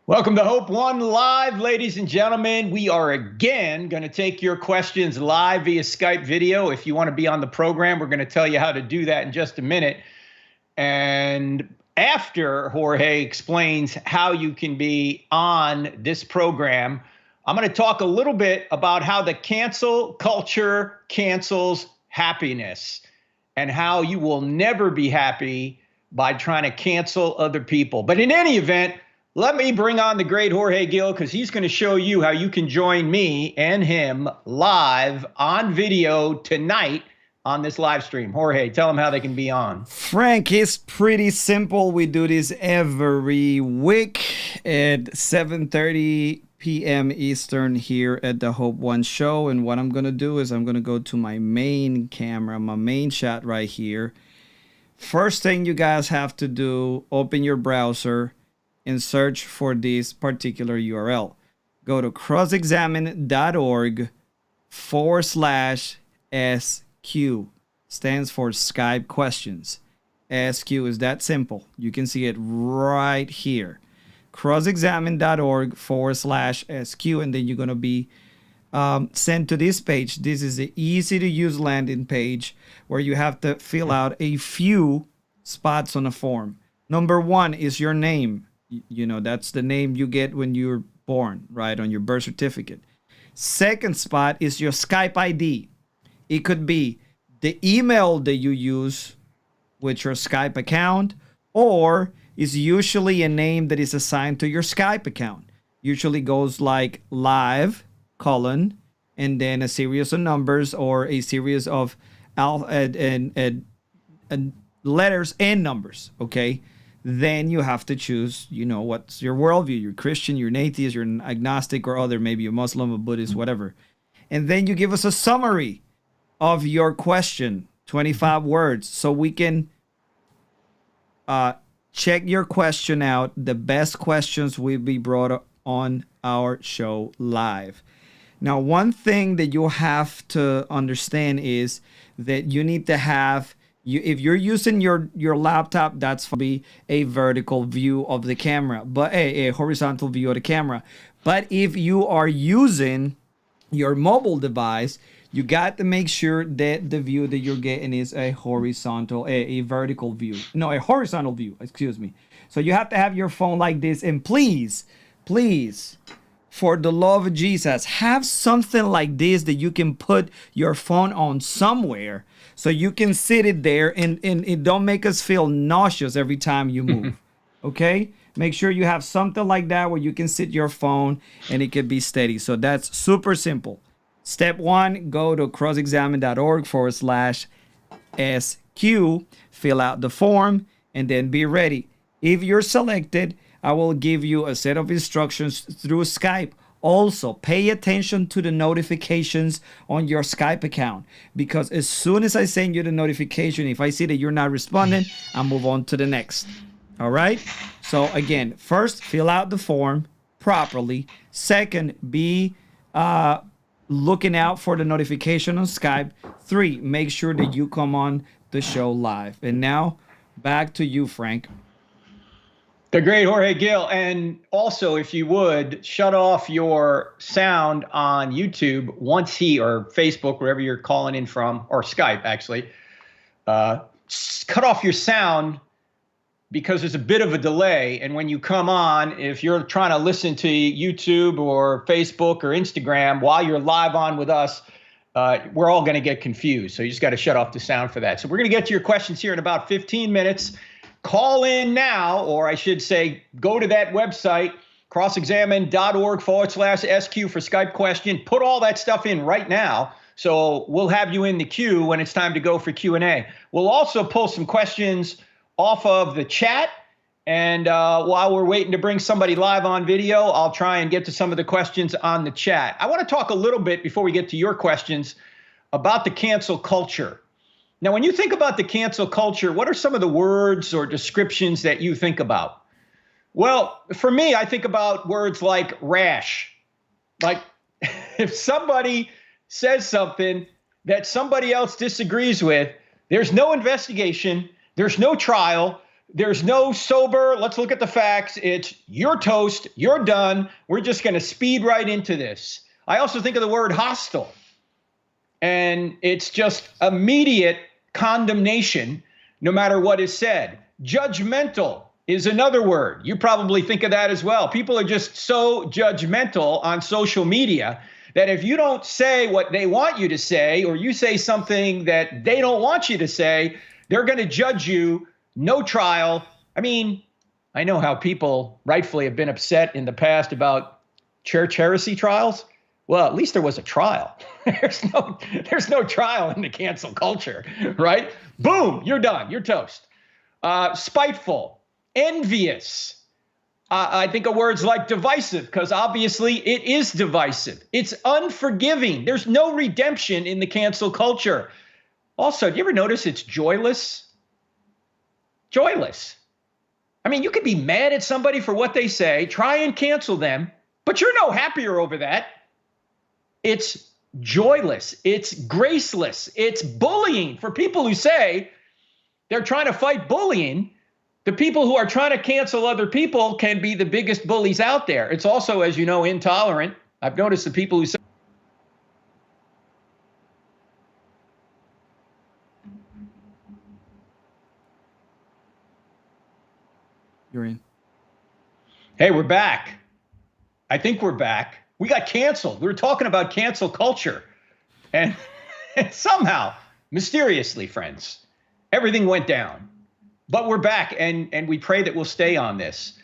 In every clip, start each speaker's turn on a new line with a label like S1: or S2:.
S1: Welcome to Hope One Live, ladies and gentlemen. We are again going to take your questions live via Skype video. If you want to be on the program, we're going to tell you how to do that in just a minute. And after Jorge explains how you can be on this program, I'm going to talk a little bit about how the cancel culture cancels happiness and how you will never be happy by trying to cancel other people. But in any event, let me bring on the great Jorge Gill, because he's going to show you how you can join me and him live on video tonight on this live stream. Jorge, tell them how they can be on.
S2: Frank, it's pretty simple. We do this every week at 7:30 p.m. Eastern here at the Hope One Show. And what I'm going to do is I'm going to go to my main camera, my main chat right here. First thing you guys have to do, open your browser and search for this particular URL. Go to crossexamine.org/SQ. Stands for Skype questions. SQ is that simple. You can see it right here. crossexamine.org/SQ, and then you're going to be sent to this page. This is the easy to use landing page where you have to fill out a few spots on a form. Number one is your name. You know, that's the name you get when you're born, right, on your birth certificate. Second spot is your Skype ID. It could be the email that you use with your Skype account, or is usually a name that is assigned to your Skype account. Usually goes like live, colon, and then a series of numbers or a series of letters and numbers, okay? Then you have to choose, you know, what's your worldview. You're Christian, you're an atheist, you're an agnostic or other, maybe a Muslim, a Buddhist, whatever. And then you give us a summary of your question, 25 words, so we can check your question out. The best questions will be brought on our show live. Now, one thing that you have to understand is that you need to have, if you're using your laptop, that's be a vertical view of the camera, but a horizontal view of the camera. But if you are using your mobile device, you got to make sure that the view that you're getting is a horizontal, a vertical view. No, a horizontal view, excuse me. So you have to have your phone like this. And please, for the love of Jesus, have something like this that you can put your phone on somewhere so you can sit it there and it don't make us feel nauseous every time you move. Okay? Make sure you have something like that where you can sit your phone and it can be steady. So that's super simple. Step one, go to crossexamine.org/SQ, fill out the form, and then be ready. If you're selected, I will give you a set of instructions through Skype. Also, pay attention to the notifications on your Skype account, because as soon as I send you the notification, if I see that you're not responding, I'll move on to the next. All right? So again, first, fill out the form properly. Second, be looking out for the notification on Skype. 3, make sure that you come on the show live. And now, back to you, Frank.
S1: The great Jorge Gill. And also, if you would, shut off your sound on YouTube once or Facebook, wherever you're calling in from, or Skype, actually. Cut off your sound because there's a bit of a delay. And when you come on, if you're trying to listen to YouTube or Facebook or Instagram while you're live on with us, we're all going to get confused. So you just got to shut off the sound for that. So we're going to get to your questions here in about 15 minutes. Call in now, or I should say, go to that website, crossexamine.org/SQ for Skype question. Put all that stuff in right now. So we'll have you in the queue when it's time to go for Q&A. We'll also pull some questions off of the chat. And while we're waiting to bring somebody live on video, I'll try and get to some of the questions on the chat. I want to talk a little bit before we get to your questions about the cancel culture. Now, when you think about the cancel culture, what are some of the words or descriptions that you think about? Well, for me, I think about words like rash. Like if somebody says something that somebody else disagrees with, there's no investigation, there's no trial, There's no sober, let's look at the facts. It's you're toast, you're done. We're just going to speed right into this. I also think of the word hostile. And it's just immediate condemnation, no matter what is said. Judgmental is another word. You probably think of that as well. People are just so judgmental on social media that if you don't say what they want you to say, or you say something that they don't want you to say, they're going to judge you. No trial. I mean, I know how people rightfully have been upset in the past about church heresy trials. Well, at least there was a trial. There's no trial in the cancel culture, right? Boom, you're done. You're toast. Spiteful, envious. I think of words like divisive, because obviously it is divisive. It's unforgiving. There's no redemption in the cancel culture. Also, do you ever notice it's joyless? Joyless. I mean, you could be mad at somebody for what they say, try and cancel them, but you're no happier over that. It's joyless. It's graceless. It's bullying. For people who say they're trying to fight bullying, the people who are trying to cancel other people can be the biggest bullies out there. It's also, as you know, intolerant. I've noticed the people who say,
S2: You're in.
S1: hey, we're back. I think we're back. We got canceled. We were talking about cancel culture. And somehow, mysteriously, friends, everything went down. But we're back, and we pray that we'll stay on this.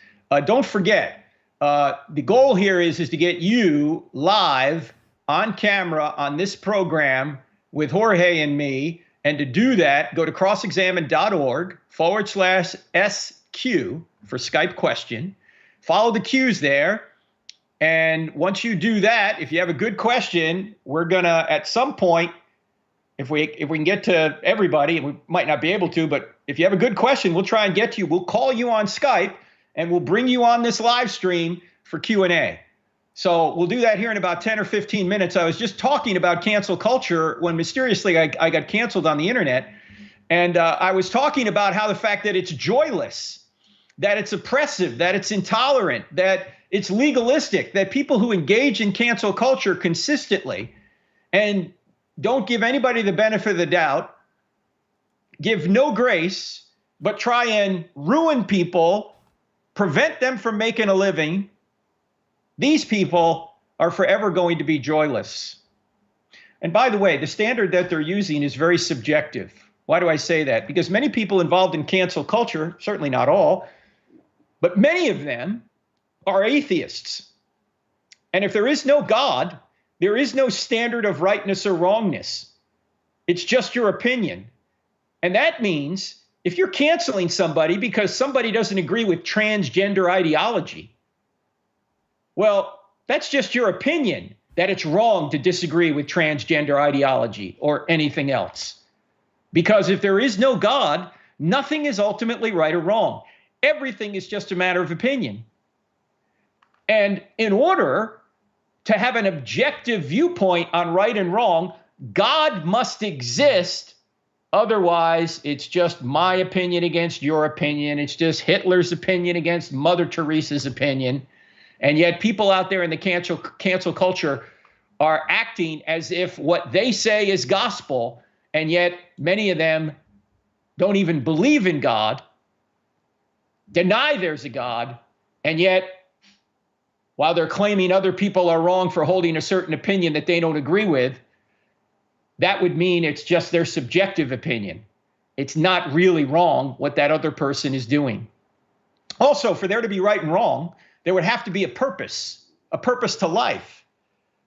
S1: Don't forget, the goal here is to get you live on camera on this program with Jorge and me. And to do that, go to crossexamine.org/SQ for Skype question. Follow the cues there. And once you do that, if you have a good question, we're going to, at some point, if we can get to everybody, and we might not be able to, but if you have a good question, we'll try and get to you. We'll call you on Skype, and we'll bring you on this live stream for Q&A. So we'll do that here in about 10 or 15 minutes. I was just talking about cancel culture when mysteriously I got canceled on the internet. And I was talking about how the fact that it's joyless, that it's oppressive, that it's intolerant, that it's legalistic, that people who engage in cancel culture consistently and don't give anybody the benefit of the doubt, give no grace, but try and ruin people, prevent them from making a living, these people are forever going to be joyless. And by the way, the standard that they're using is very subjective. Why do I say that? Because many people involved in cancel culture, certainly not all, but many of them are atheists. And if there is no God, there is no standard of rightness or wrongness. It's just your opinion. And that means if you're canceling somebody because somebody doesn't agree with transgender ideology, well, that's just your opinion that it's wrong to disagree with transgender ideology or anything else. Because if there is no God, nothing is ultimately right or wrong. Everything is just a matter of opinion. And in order to have an objective viewpoint on right and wrong, God must exist. Otherwise, it's just my opinion against your opinion. It's just Hitler's opinion against Mother Teresa's opinion. And yet people out there in the cancel culture are acting as if what they say is gospel. And yet many of them don't even believe in God, deny there's a God, and yet while they're claiming other people are wrong for holding a certain opinion that they don't agree with, that would mean it's just their subjective opinion. It's not really wrong what that other person is doing. Also, for there to be right and wrong, there would have to be a purpose to life.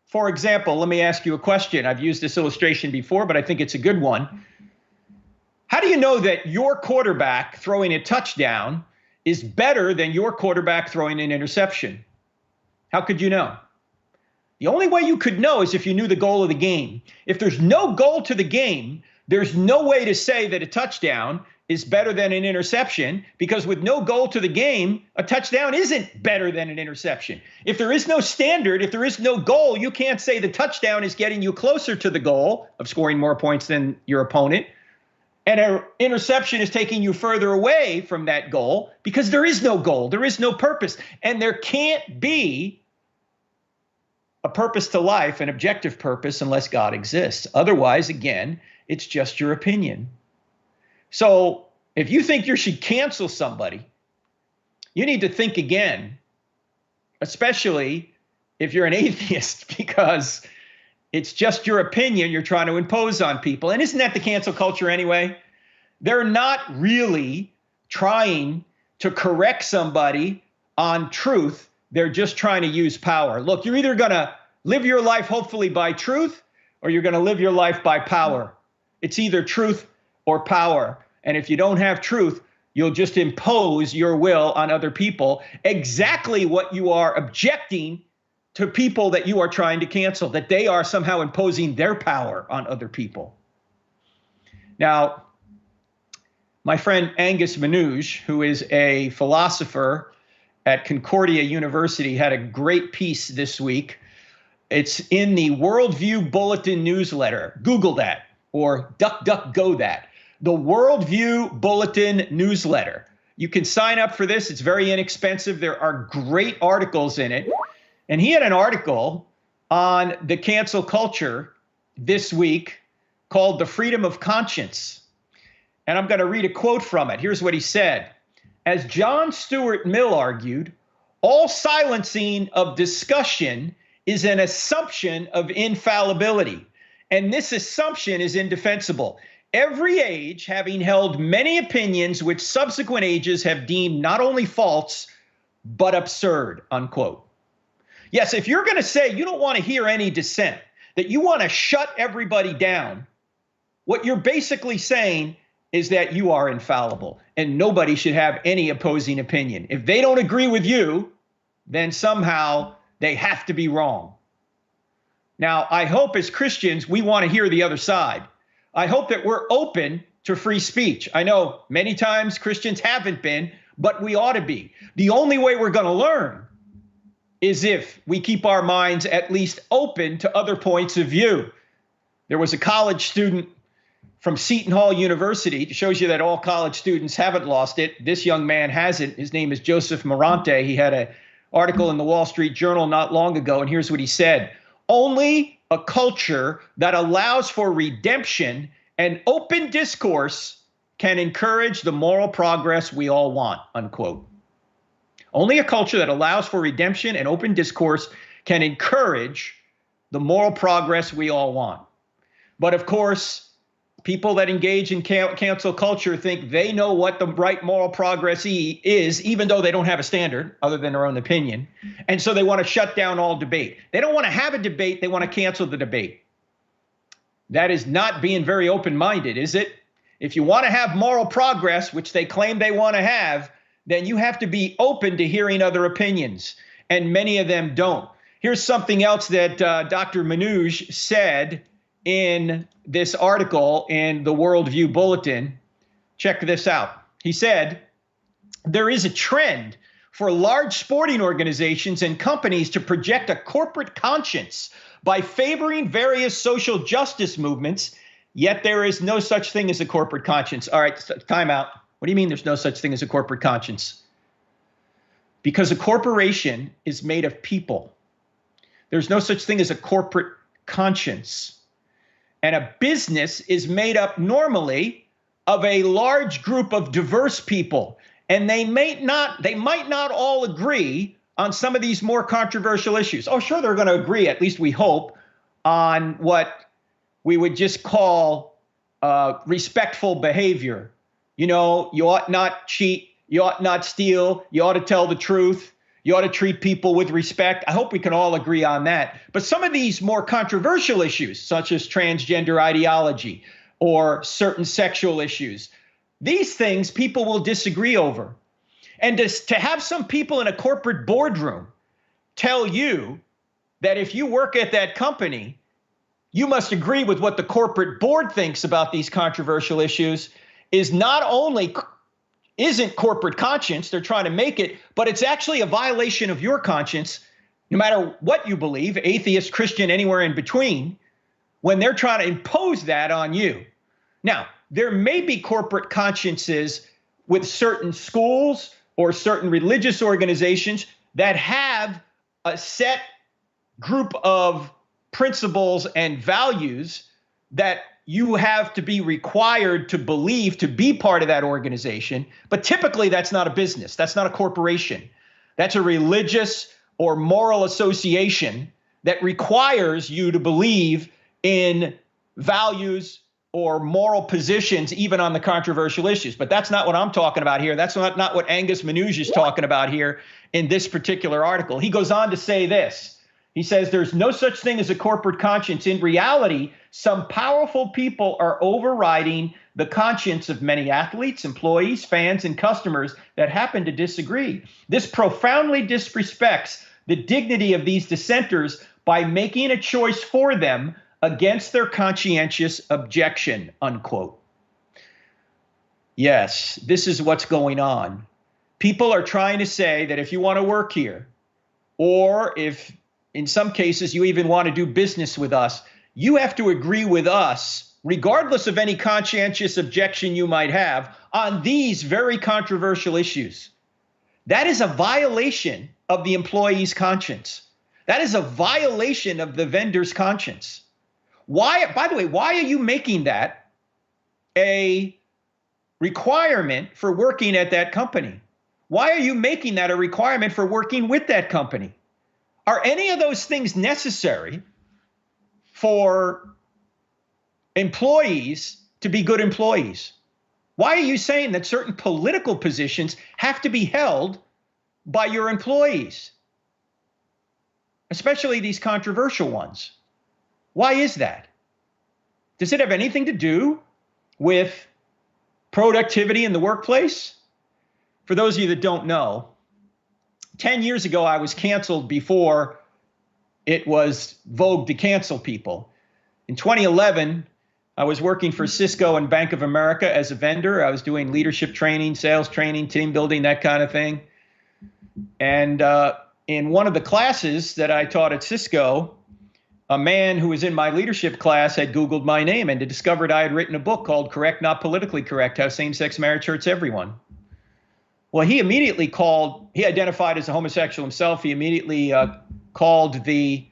S1: For example, let me ask you a question. I've used this illustration before, but I think it's a good one. How do you know that your quarterback throwing a touchdown is better than your quarterback throwing an interception? How could you know? The only way you could know is if you knew the goal of the game. If there's no goal to the game, there's no way to say that a touchdown is better than an interception, because with no goal to the game, a touchdown isn't better than an interception. If there is no standard, if there is no goal, you can't say the touchdown is getting you closer to the goal of scoring more points than your opponent. And an interception is taking you further away from that goal because there is no goal, there is no purpose, and there can't be a purpose to life, an objective purpose, unless God exists. Otherwise, again, it's just your opinion. So if you think you should cancel somebody, you need to think again, especially if you're an atheist, because it's just your opinion you're trying to impose on people. And isn't that the cancel culture anyway? They're not really trying to correct somebody on truth. They're just trying to use power. Look, you're either going to live your life hopefully by truth, or you're going to live your life by power. It's either truth or power. And if you don't have truth, you'll just impose your will on other people, exactly what you are objecting to people that you are trying to cancel, that they are somehow imposing their power on other people. Now, my friend Angus Manouge, who is a philosopher at Concordia University, had a great piece this week. It's in the Worldview Bulletin newsletter. Google that, or DuckDuckGo that. The Worldview Bulletin newsletter. You can sign up for this. It's very inexpensive. There are great articles in it. And he had an article on the cancel culture this week called The Freedom of Conscience. And I'm going to read a quote from it. Here's what he said. As John Stuart Mill argued, all silencing of discussion is an assumption of infallibility. And this assumption is indefensible. Every age having held many opinions which subsequent ages have deemed not only false, but absurd, unquote. Yes, if you're going to say you don't want to hear any dissent, that you want to shut everybody down, what you're basically saying is that you are infallible and nobody should have any opposing opinion. If they don't agree with you, then somehow they have to be wrong. Now, I hope as Christians, we want to hear the other side. I hope that we're open to free speech. I know many times Christians haven't been, but we ought to be. The only way we're going to learn is if we keep our minds at least open to other points of view. There was a college student from Seton Hall University. It shows you that all college students haven't lost it. This young man hasn't. His name is Joseph Morante. He had an article in the Wall Street Journal not long ago, and here's what he said. Only a culture that allows for redemption and open discourse can encourage the moral progress we all want, unquote. Only a culture that allows for redemption and open discourse can encourage the moral progress we all want. But of course, people that engage in cancel culture think they know what the right moral progress is, even though they don't have a standard other than their own opinion. And so they want to shut down all debate. They don't want to have a debate. They want to cancel the debate. That is not being very open-minded, is it? If you want to have moral progress, which they claim they want to have, then you have to be open to hearing other opinions. And many of them don't. Here's something else that Dr. Manouge said in this article in the Worldview Bulletin. Check this out. He said, there is a trend for large sporting organizations and companies to project a corporate conscience by favoring various social justice movements, yet there is no such thing as a corporate conscience. All right, time out. What do you mean there's no such thing as a corporate conscience? Because a corporation is made of people. There's no such thing as a corporate conscience. And a business is made up normally of a large group of diverse people. And they might not all agree on some of these more controversial issues. Oh, sure, they're going to agree, at least we hope, on what we would just call respectful behavior. You know, you ought not cheat. You ought not steal. You ought to tell the truth. You ought to treat people with respect. I hope we can all agree on that. But some of these more controversial issues, such as transgender ideology or certain sexual issues, these things people will disagree over. And to have some people in a corporate boardroom tell you that if you work at that company, you must agree with what the corporate board thinks about these controversial issues is not only isn't corporate conscience, they're trying to make it, but it's actually a violation of your conscience, no matter what you believe, atheist, Christian, anywhere in between, when they're trying to impose that on you. Now, there may be corporate consciences with certain schools or certain religious organizations that have a set group of principles and values that you have to be required to believe to be part of that organization. But typically that's not a business. That's not a corporation. That's a religious or moral association that requires you to believe in values or moral positions, even on the controversial issues. But that's not what I'm talking about here. That's not what Angus Manouje is talking about here in this particular article. He goes on to say this. He says, there's no such thing as a corporate conscience. In reality, some powerful people are overriding the conscience of many athletes, employees, fans, and customers that happen to disagree. This profoundly disrespects the dignity of these dissenters by making a choice for them against their conscientious objection, unquote. Yes, this is what's going on. People are trying to say that if you want to work here, or if in some cases you even want to do business with us, you have to agree with us, regardless of any conscientious objection you might have, on these very controversial issues. That is a violation of the employee's conscience. That is a violation of the vendor's conscience. Why, by the way, why are you making that a requirement for working at that company? Why are you making that a requirement for working with that company? Are any of those things necessary for employees to be good employees? Why are you saying that certain political positions have to be held by your employees, especially these controversial ones? Why is that? Does it have anything to do with productivity in the workplace? For those of you that don't know, 10 years ago, I was canceled before it was vogue to cancel people. In 2011, I was working for Cisco and Bank of America as a vendor. I was doing leadership training, sales training, team building, that kind of thing. And in one of the classes that I taught at Cisco, a man who was in my leadership class had Googled my name and discovered I had written a book called Correct, Not Politically Correct, How Same-Sex Marriage Hurts Everyone. Well, he immediately he identified as a homosexual himself. He immediately called the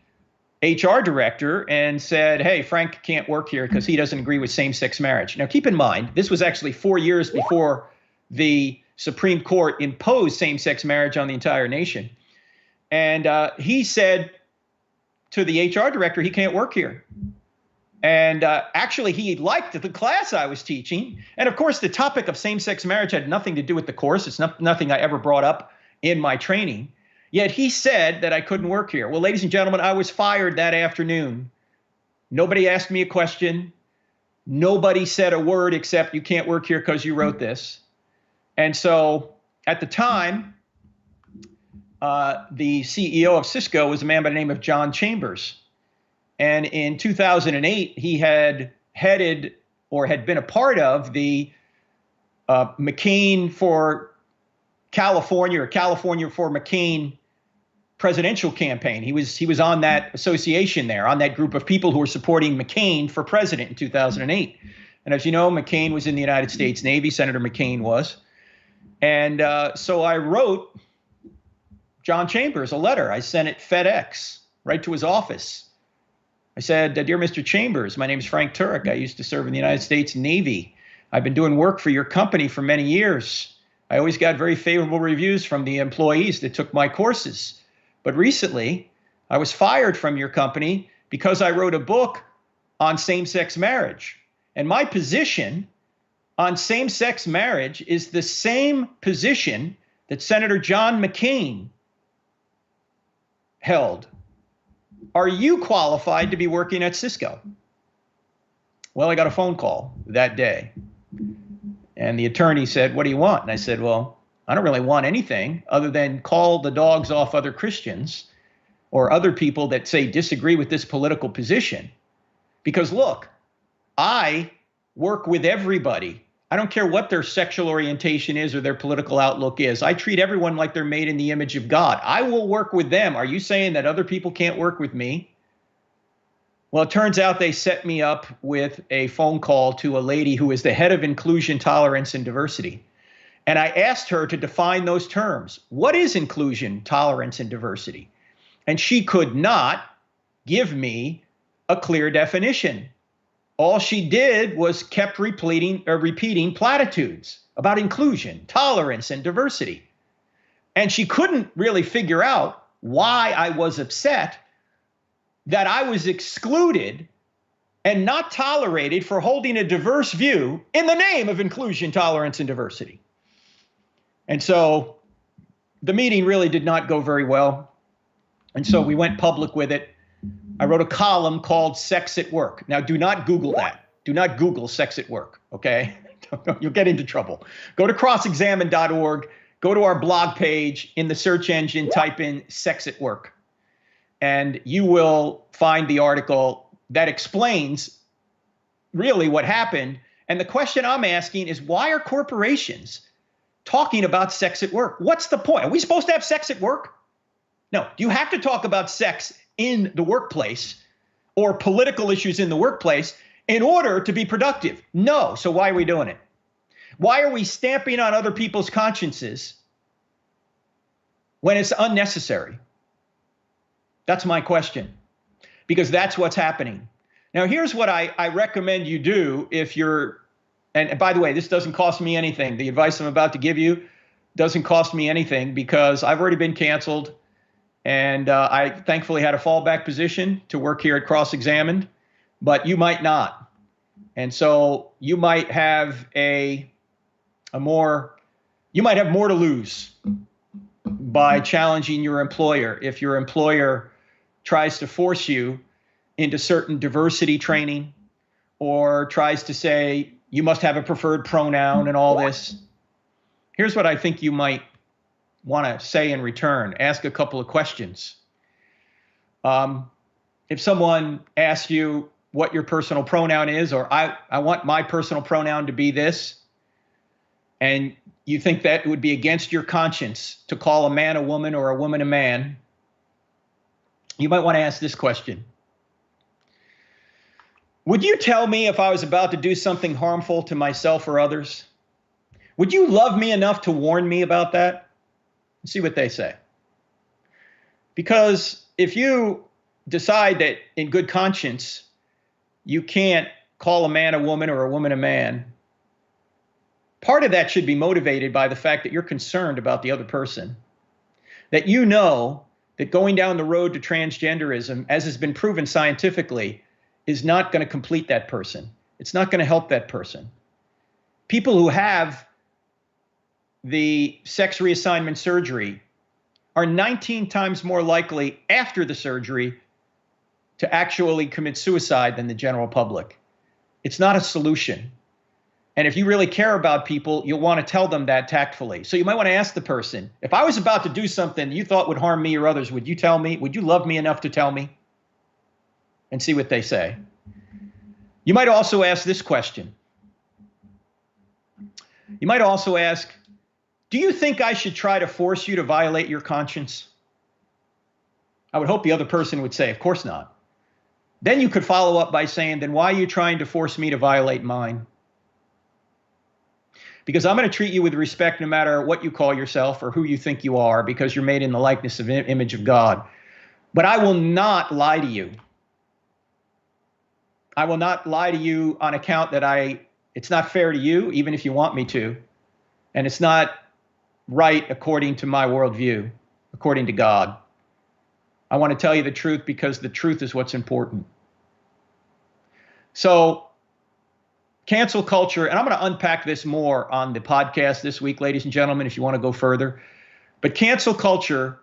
S1: HR director and said, hey, Frank can't work here because he doesn't agree with same-sex marriage. Now, keep in mind, this was actually 4 years before the Supreme Court imposed same-sex marriage on the entire nation. And he said to the HR director, he can't work here. And actually, he liked the class I was teaching. And of course, the topic of same-sex marriage had nothing to do with the course. It's nothing I ever brought up in my training. Yet he said that I couldn't work here. Well, ladies and gentlemen, I was fired that afternoon. Nobody asked me a question. Nobody said a word except you can't work here because you wrote this. And so at the time, the CEO of Cisco was a man by the name of John Chambers. And in 2008, he had headed or had been a part of the McCain for California or California for McCain presidential campaign. He was on that association there, on that group of people who were supporting McCain for president in 2008. And as you know, McCain was in the United States Navy. Senator McCain was. And so I wrote John Chambers a letter. I sent it FedEx right to his office. I said, dear Mr. Chambers, my name is Frank Turek. I used to serve in the United States Navy. I've been doing work for your company for many years. I always got very favorable reviews from the employees that took my courses. But recently, I was fired from your company because I wrote a book on same-sex marriage. And my position on same-sex marriage is the same position that Senator John McCain held. Are you qualified to be working at Cisco? Well, I got a phone call that day. And the attorney said, what do you want? And I said, well, I don't really want anything other than call the dogs off other Christians or other people that say disagree with this political position. Because look, I work with everybody. I don't care what their sexual orientation is or their political outlook is. I treat everyone like they're made in the image of God. I will work with them. Are you saying that other people can't work with me? Well, it turns out they set me up with a phone call to a lady who is the head of inclusion, tolerance, and diversity. And I asked her to define those terms. What is inclusion, tolerance, and diversity? And she could not give me a clear definition. All she did was kept repeating platitudes about inclusion, tolerance, and diversity. And she couldn't really figure out why I was upset that I was excluded and not tolerated for holding a diverse view in the name of inclusion, tolerance, and diversity. And so the meeting really did not go very well. And so we went public with it. I wrote a column called Sex at Work. Now, do not Google that. Do not Google sex at work, okay? You'll get into trouble. Go to crossexamine.org, go to our blog page. In the search engine, type in sex at work. And you will find the article that explains really what happened. And the question I'm asking is, why are corporations talking about sex at work? What's the point? Are we supposed to have sex at work? No. Do you have to talk about sex in the workplace or political issues in the workplace in order to be productive? No. So why are we doing it? Why are we stamping on other people's consciences when it's unnecessary? That's my question, because that's what's happening. Now, here's what I recommend you do if you're, and by the way, this doesn't cost me anything. The advice I'm about to give you doesn't cost me anything because I've already been canceled. And I thankfully had a fallback position to work here at Cross Examined, but you might not. And so you might have more to lose by challenging your employer. If your employer tries to force you into certain diversity training or tries to say you must have a preferred pronoun and all this, here's what I think you might want to say in return. Ask a couple of questions. If someone asks you what your personal pronoun is, or I want my personal pronoun to be this, and you think that it would be against your conscience to call a man a woman or a woman a man, you might want to ask this question. Would you tell me if I was about to do something harmful to myself or others? Would you love me enough to warn me about that? See what they say. Because if you decide that in good conscience you can't call a man a woman or a woman a man, part of that should be motivated by the fact that you're concerned about the other person. That you know that going down the road to transgenderism, as has been proven scientifically, is not going to complete that person. It's not going to help that person. People who have the sex reassignment surgery are 19 times more likely after the surgery to actually commit suicide than the general public. It's not a solution. And if you really care about people, you'll want to tell them that tactfully. So you might want to ask the person, if I was about to do something you thought would harm me or others, would you tell me? Would you love me enough to tell me? And see what they say. You might also ask this question. You might also ask, do you think I should try to force you to violate your conscience? I would hope the other person would say, of course not. Then you could follow up by saying, then why are you trying to force me to violate mine? Because I'm going to treat you with respect no matter what you call yourself or who you think you are, because you're made in the likeness of image of God. But I will not lie to you. I will not lie to you on account that it's not fair to you, even if you want me to. And it's not right according to my worldview, according to God. I want to tell you the truth because the truth is what's important. So cancel culture, and I'm going to unpack this more on the podcast this week, ladies and gentlemen, if you want to go further. But cancel culture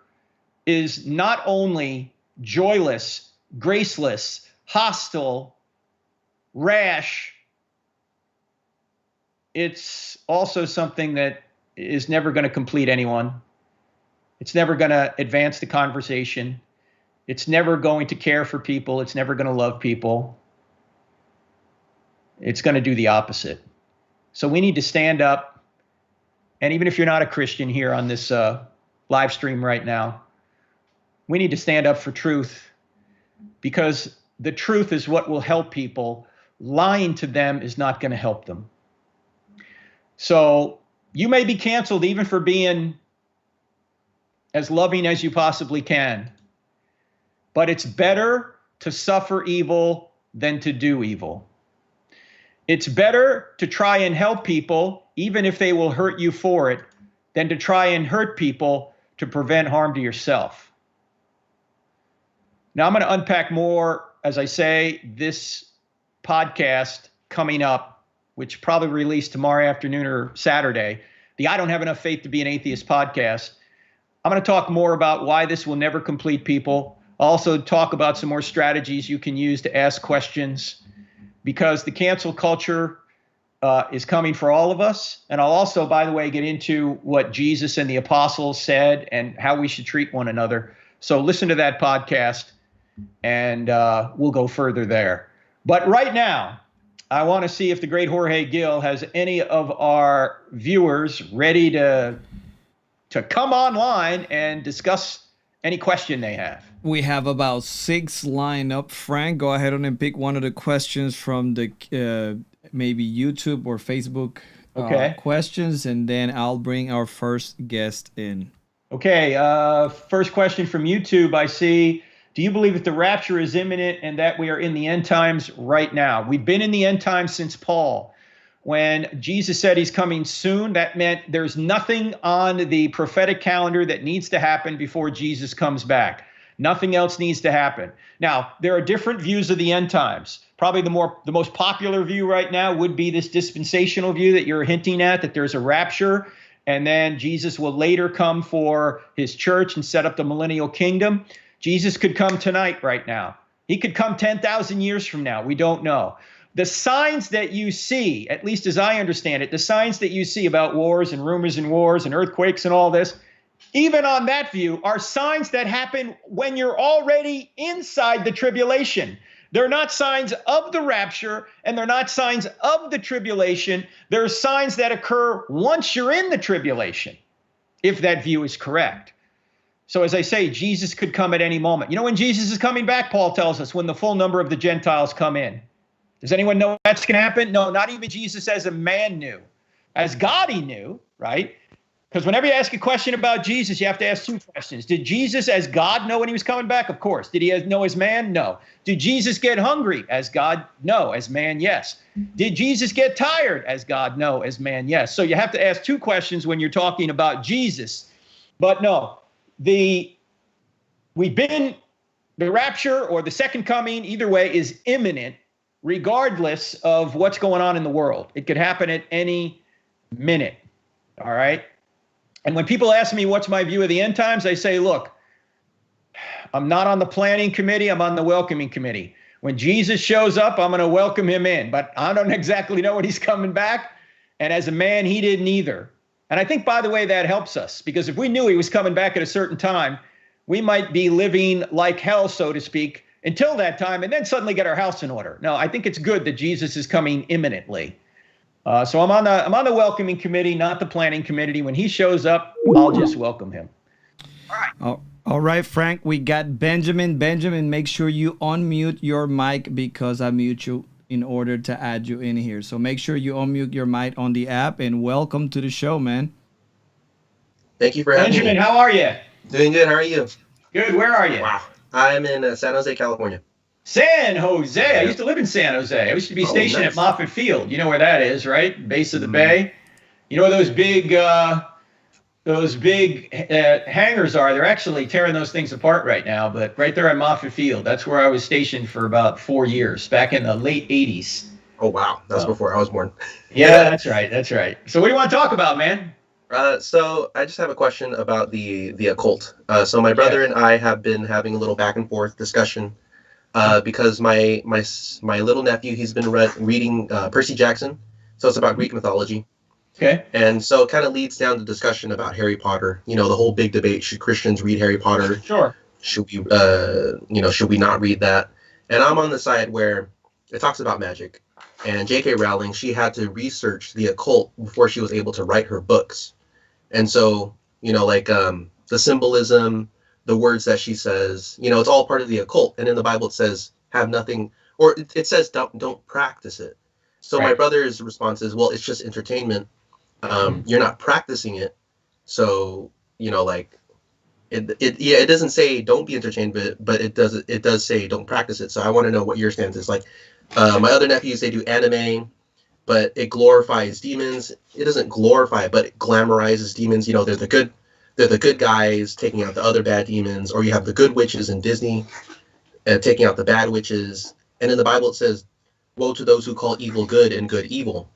S1: is not only joyless, graceless, hostile, rash, it's also something that is never going to complete anyone. It's never going to advance the conversation. It's never going to care for people. It's never going to love people. It's going to do the opposite. So we need to stand up. And even if you're not a Christian here on this live stream right now, we need to stand up for truth, because the truth is what will help people. Lying to them is not going to help them. So you may be canceled even for being as loving as you possibly can. But it's better to suffer evil than to do evil. It's better to try and help people, even if they will hurt you for it, than to try and hurt people to prevent harm to yourself. Now, I'm going to unpack more, as I say, this podcast coming up, which probably released tomorrow afternoon or Saturday, the I Don't Have Enough Faith to Be an Atheist podcast. I'm going to talk more about why this will never complete people. I'll also talk about some more strategies you can use to ask questions, because the cancel culture is coming for all of us. And I'll also, by the way, get into what Jesus and the apostles said and how we should treat one another. So listen to that podcast, and we'll go further there. But right now, I want to see if the great Jorge Gill has any of our viewers ready to come online and discuss any question they have.
S2: We have about 6 lined up. Frank, go ahead and pick one of the questions from the maybe YouTube or Facebook questions, and then I'll bring our first guest in. Okay,
S1: first question from YouTube I see. Do you believe that the rapture is imminent and that we are in the end times right now? We've been in the end times since Paul. When Jesus said he's coming soon, that meant there's nothing on the prophetic calendar that needs to happen before Jesus comes back. Nothing else needs to happen. Now, there are different views of the end times. Probably the most popular view right now would be this dispensational view that you're hinting at, that there's a rapture, and then Jesus will later come for his church and set up the millennial kingdom. Jesus could come tonight right now. He could come 10,000 years from now. We don't know. The signs that you see, at least as I understand it, the signs that you see about wars and rumors and wars and earthquakes and all this, even on that view, are signs that happen when you're already inside the tribulation. They're not signs of the rapture, and they're not signs of the tribulation. They're signs that occur once you're in the tribulation, if that view is correct. So as I say, Jesus could come at any moment. You know when Jesus is coming back? Paul tells us when the full number of the Gentiles come in. Does anyone know that's going to happen? No, not even Jesus as a man knew. As God he knew, right? Because whenever you ask a question about Jesus, you have to ask 2 questions. Did Jesus as God know when he was coming back? Of course. Did he know as man? No. Did Jesus get hungry as God? No. As man? Yes. Did Jesus get tired as God? No. As man? Yes. So you have to ask 2 questions when you're talking about Jesus. But no, the rapture or the second coming, either way, is imminent, regardless of what's going on in the world. It could happen at any minute. All right. And when people ask me what's my view of the end times, I say, look, I'm not on the planning committee. I'm on the welcoming committee. When Jesus shows up, I'm going to welcome him in. But I don't exactly know when he's coming back. And as a man, he didn't either. And I think, by the way, that helps us, because if we knew he was coming back at a certain time, we might be living like hell, so to speak, until that time, and then suddenly get our house in order. No, I think it's good that Jesus is coming imminently. So I'm on the welcoming committee, not the planning committee. When he shows up, I'll just welcome him. All right.
S2: All right, Frank, we got Benjamin. Benjamin, make sure you unmute your mic, because I mute you in order to add you in here. So make sure you unmute your mic on the app, and welcome to the show, man.
S3: Thank you for having me.
S1: Benjamin, how are you?
S3: Doing good. How are you?
S1: Good. Where are you?
S3: Wow. I'm in San Jose, California.
S1: San Jose. I used to live in San Jose. I used to be stationed at Moffett Field. You know where that is, right? Base of the bay. You know where those big hangars are? They're actually tearing those things apart right now, but right there at Moffett Field, that's where I was stationed for about 4 years, back in the late 80s.
S3: Oh, wow. That's before I was born.
S1: Yeah, that's right. That's right. So what do you want to talk about, man?
S3: So I just have a question about the occult. So my brother and I have been having a little back and forth discussion because my little nephew, he's been reading Percy Jackson. So it's about Greek mythology.
S1: Okay.
S3: And so it kind of leads down to discussion about Harry Potter. You know, the whole big debate: should Christians read Harry Potter?
S1: Sure.
S3: Should we, should we not read that? And I'm on the side where it talks about magic. And J.K. Rowling, she had to research the occult before she was able to write her books. And so, the symbolism, the words that she says, it's all part of the occult. And in the Bible, it says have nothing, or it says don't practice it. So my
S1: Right.
S3: brother's response is, well, it's just entertainment. You're not practicing it. So, like it doesn't say don't be entertained, but it does say don't practice it. So I want to know what your stance is. Like, my other nephews, they do anime, but it glorifies demons. It doesn't glorify it, but it glamorizes demons. They're the good guys taking out the other bad demons, or you have the good witches in Disney taking out the bad witches. And in the Bible it says, woe to those who call evil good and good evil.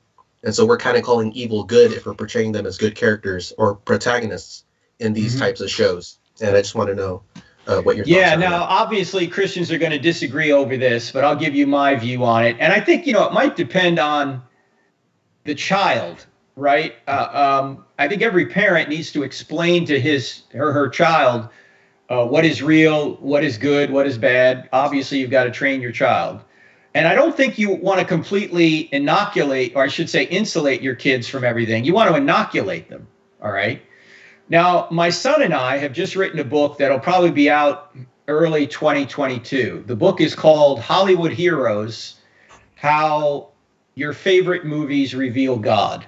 S3: And so we're kind of calling evil good if we're portraying them as good characters or protagonists in these types of shows. And I just want to know what your thoughts are.
S1: Yeah, now obviously Christians are going to disagree over this, but I'll give you my view on it. And I think, it might depend on the child, right? I think every parent needs to explain to his or her child what is real, what is good, what is bad. Obviously, you've got to train your child. And I don't think you want to completely inoculate, or I should say insulate your kids from everything. You want to inoculate them, all right? Now, my son and I have just written a book that'll probably be out early 2022. The book is called Hollywood Heroes, How Your Favorite Movies Reveal God.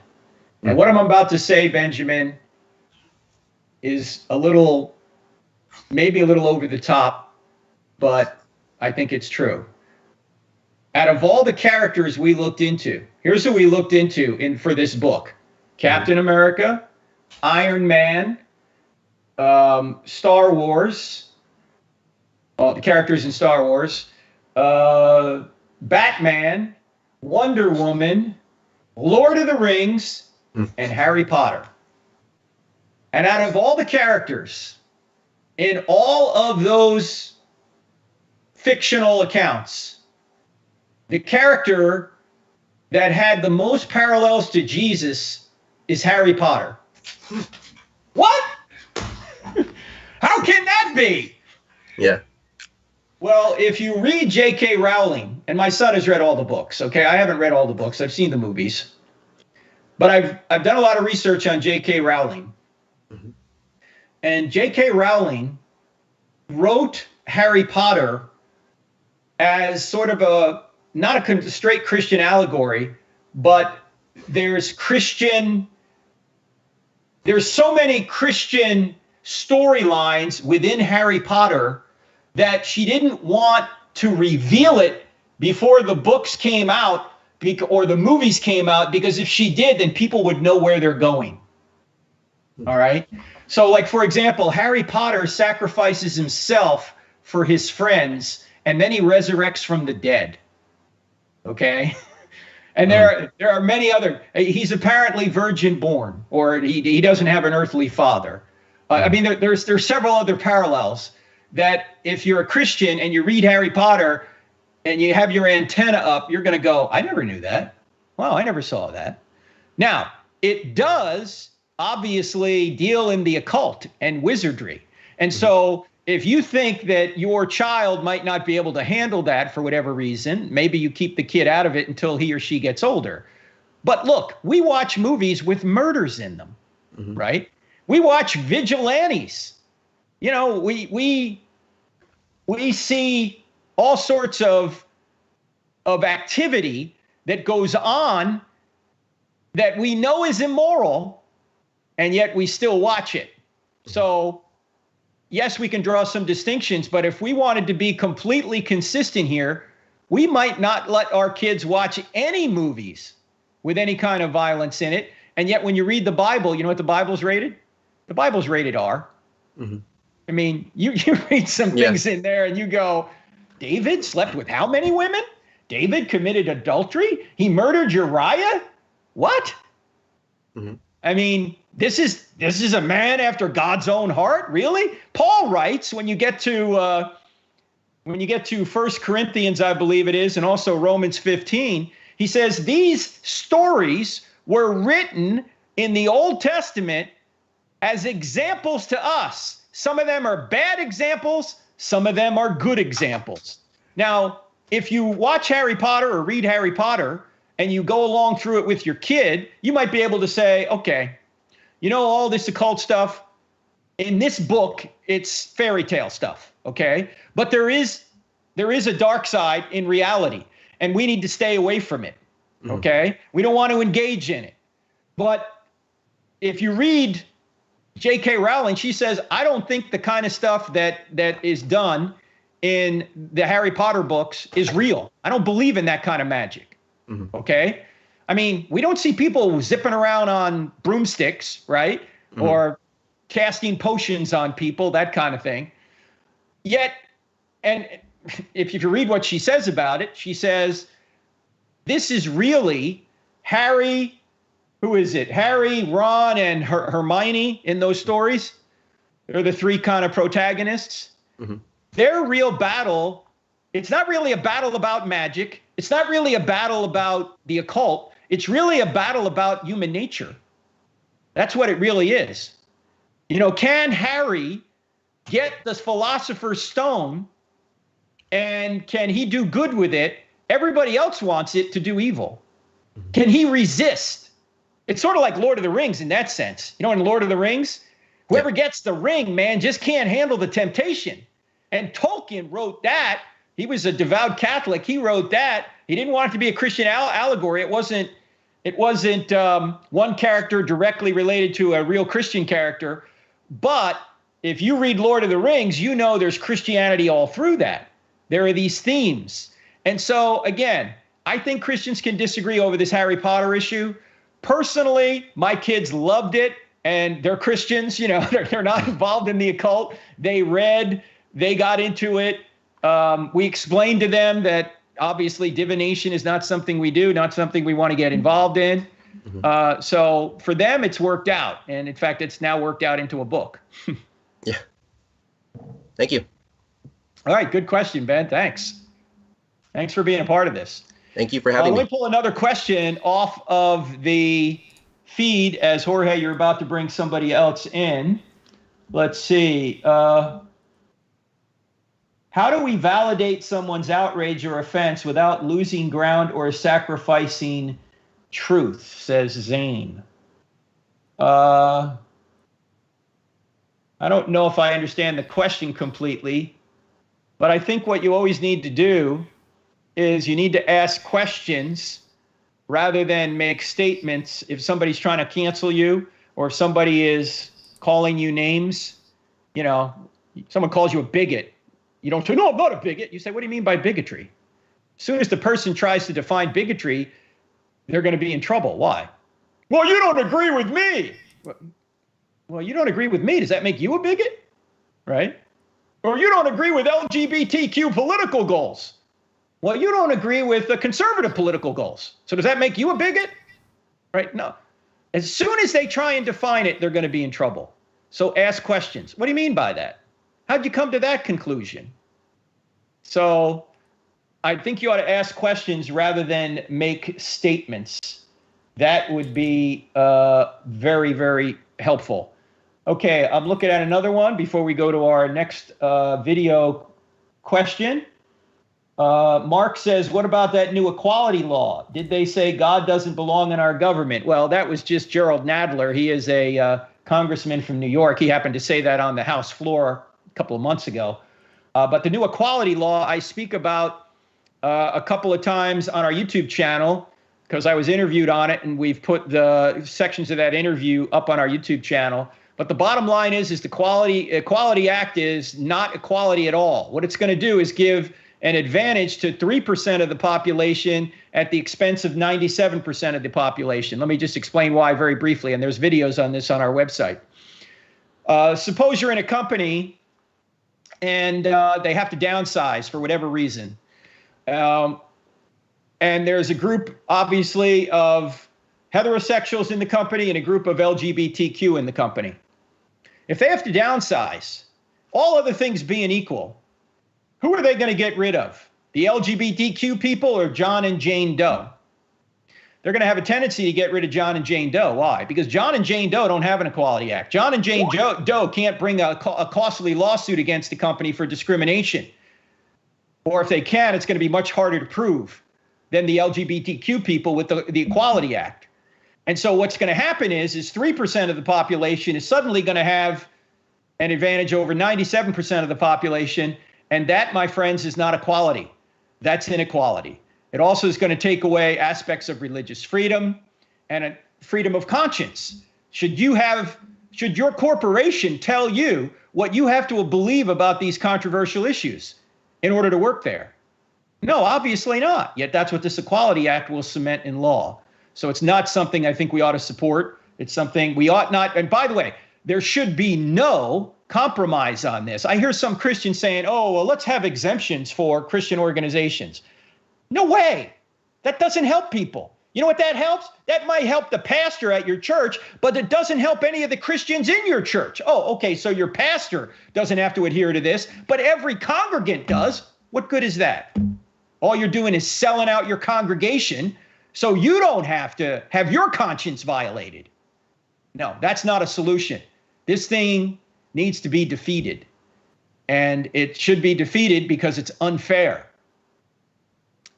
S1: And what I'm about to say, Benjamin, is maybe a little over the top, but I think it's true. Out of all the characters we looked into, here's who we looked into for this book: Captain America, Iron Man, Star Wars, all the characters in Star Wars, Batman, Wonder Woman, Lord of the Rings, and Harry Potter. And out of all the characters in all of those fictional accounts, the character that had the most parallels to Jesus is Harry Potter. What? How can that be?
S3: Yeah.
S1: Well, if you read J.K. Rowling, and my son has read all the books, okay? I haven't read all the books. I've seen the movies. But I've done a lot of research on J.K. Rowling. And J.K. Rowling wrote Harry Potter as sort of not a straight Christian allegory, but there's so many Christian storylines within Harry Potter that she didn't want to reveal it before the books came out or the movies came out, because if she did, then people would know where they're going. All right. So, like, for example, Harry Potter sacrifices himself for his friends, and then he resurrects from the dead. Okay. And there are many other. He's apparently virgin born, or he doesn't have an earthly father. I mean, there's several other parallels that if you're a Christian and you read Harry Potter and you have your antenna up, you're going to go, I never knew that. Wow, I never saw that. Now, it does obviously deal in the occult and wizardry. And so if you think that your child might not be able to handle that for whatever reason, maybe you keep the kid out of it until he or she gets older. But look, we watch movies with murders in them, right? We watch vigilantes. You know, we see all sorts of activity that goes on that we know is immoral, and yet we still watch it. So yes, we can draw some distinctions, but if we wanted to be completely consistent here, we might not let our kids watch any movies with any kind of violence in it. And yet when you read the Bible, you know what the Bible's rated? The Bible's rated R. I mean, you read some things in there and you go, David slept with how many women? David committed adultery? He murdered Uriah? What? I mean, this is a man after God's own heart, really? Paul writes, when you get to 1 Corinthians, I believe it is, and also Romans 15, he says these stories were written in the Old Testament as examples to us. Some of them are bad examples, some of them are good examples. Now, if you watch Harry Potter or read Harry Potter and you go along through it with your kid, you might be able to say, okay, you know, all this occult stuff, in this book, it's fairy tale stuff, okay? But there is there is a dark side in reality, and we need to stay away from it. Okay? We don't want to engage in it. But if you read J.K. Rowling, she says, I don't think the kind of stuff that is done in the Harry Potter books is real. I don't believe in that kind of magic. Okay? I mean, we don't see people zipping around on broomsticks, right? Or casting potions on people, that kind of thing. Yet, and if you read what she says about it, she says, this is really Harry, who is it? Harry, Ron, and Hermione in those stories. They're the three kind of protagonists. Their real battle, it's not really a battle about magic. It's not really a battle about the occult. It's really a battle about human nature. That's what it really is. You know, can Harry get the Philosopher's Stone, and can he do good with it? Everybody else wants it to do evil. Can he resist? It's sort of like Lord of the Rings in that sense. You know, in Lord of the Rings, whoever gets the ring, man, just can't handle the temptation. And Tolkien wrote that. He was a devout Catholic. He wrote that. He didn't want it to be a Christian allegory. It wasn't one character directly related to a real Christian character. But if you read Lord of the Rings, you know there's Christianity all through that. There are these themes. And so, again, I think Christians can disagree over this Harry Potter issue. Personally, my kids loved it, and they're Christians. You know, they're not involved in the occult. They read, they got into it. We explained to them that obviously divination is not something we do, not something we want to get involved in. So for them, it's worked out. And in fact, it's now worked out into a book.
S3: Yeah. Thank you.
S1: All right. Good question, Ben. Thanks. Thanks for being a part of this.
S3: Thank you for having me.
S1: Let me pull another question off of the feed as Jorge, you're about to bring somebody else in. Let's see. How do we validate someone's outrage or offense without losing ground or sacrificing truth, says Zane. I don't know if I understand the question completely, but I think what you always need to do is you need to ask questions rather than make statements. If somebody's trying to cancel you, or if somebody is calling you names, you know, someone calls you a bigot. You don't say, no, I'm not a bigot. You say, what do you mean by bigotry? As soon as the person tries to define bigotry, they're going to be in trouble. Why? Well, you don't agree with me. Well, you don't agree with me. Does that make you a bigot? Right? Or you don't agree with LGBTQ political goals. Well, you don't agree with the conservative political goals. So does that make you a bigot? Right? No. As soon as they try and define it, they're going to be in trouble. So ask questions. What do you mean by that? How'd you come to that conclusion? So I think you ought to ask questions rather than make statements. That would be very, very helpful. Okay, I'm looking at another one before we go to our next video question. Mark says, what about that new equality law? Did they say God doesn't belong in our government? Well, that was just Gerald Nadler. He is a congressman from New York. He happened to say that on the House floor a couple of months ago. But the new equality law, I speak about a couple of times on our YouTube channel because I was interviewed on it, and we've put the sections of that interview up on our YouTube channel. But the bottom line is the Equality Act is not equality at all. What it's going to do is give an advantage to 3% of the population at the expense of 97% of the population. Let me just explain why very briefly, and there's videos on this on our website. Suppose you're in a company and they have to downsize for whatever reason. And there's a group, obviously, of heterosexuals in the company and a group of LGBTQ in the company. If they have to downsize, all other things being equal, who are they going to get rid of? The LGBTQ people or John and Jane Doe? They're going to have a tendency to get rid of John and Jane Doe. Why? Because John and Jane Doe don't have an Equality Act. John and Jane Doe can't bring a costly lawsuit against the company for discrimination. Or if they can, it's going to be much harder to prove than the LGBTQ people with the Equality Act. And so what's going to happen is 3% of the population is suddenly going to have an advantage over 97% of the population. And that, my friends, is not equality. That's inequality. It also is going to take away aspects of religious freedom and a freedom of conscience. Should your corporation tell you what you have to believe about these controversial issues in order to work there? No, obviously not. Yet that's what this Equality Act will cement in law. So it's not something I think we ought to support. It's something we ought not. And by the way, there should be no compromise on this. I hear some Christians saying, oh, well, let's have exemptions for Christian organizations. No way. That doesn't help people. You know what that helps? That might help the pastor at your church, but it doesn't help any of the Christians in your church. Oh, okay, so your pastor doesn't have to adhere to this, but every congregant does. What good is that? All you're doing is selling out your congregation so you don't have to have your conscience violated. No, that's not a solution. This thing needs to be defeated. And it should be defeated because it's unfair.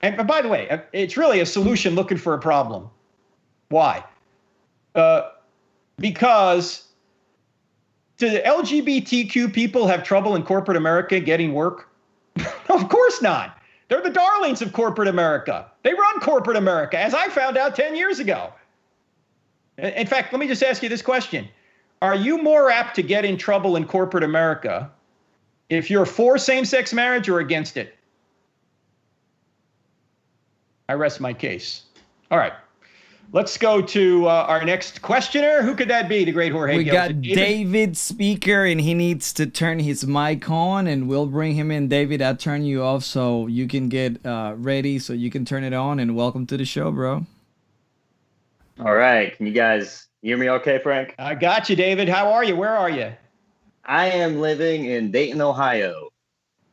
S1: And by the way, it's really a solution looking for a problem. Why? Because do the LGBTQ people have trouble in corporate America getting work? Of course not. They're the darlings of corporate America. They run corporate America, as I found out 10 years ago. In fact, let me just ask you this question. Are you more apt to get in trouble in corporate America if you're for same-sex marriage or against it? I rest my case. All right. Let's go to our next questioner. Who could that be? The great Jorge.
S2: We got David speaker, and he needs to turn his mic on, and we'll bring him in. David, I'll turn you off so you can get ready so you can turn it on, and welcome to the show, bro.
S4: All right. Can you guys hear me okay, Frank?
S1: I got you, David. How are you? Where are you?
S4: I am living in Dayton, Ohio.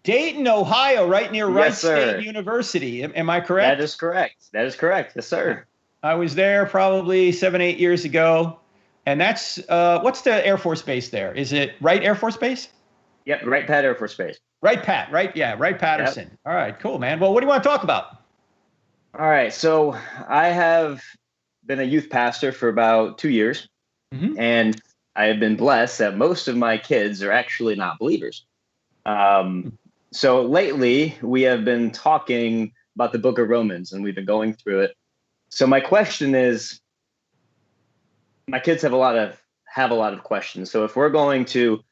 S1: Dayton, Ohio, right near Wright
S4: Yes, sir.
S1: State University. Am I correct?
S4: That is correct. That is correct. Yes, sir.
S1: I was there probably 7-8 years ago. And that's, what's the Air Force Base there? Is it Wright Air Force Base?
S4: Yep, Wright-Patt Air Force Base.
S1: Wright-Patt, right? Yeah, Wright-Patterson.
S4: Yep.
S1: All right, cool, man. Well, what do you want to talk about?
S4: All right. So I have been a youth pastor for about 2 years.
S1: Mm-hmm.
S4: And I have been blessed that most of my kids are actually not believers. So lately, we have been talking about the book of Romans, and we've been going through it. So my question is, my kids have a lot of questions. So if we're going to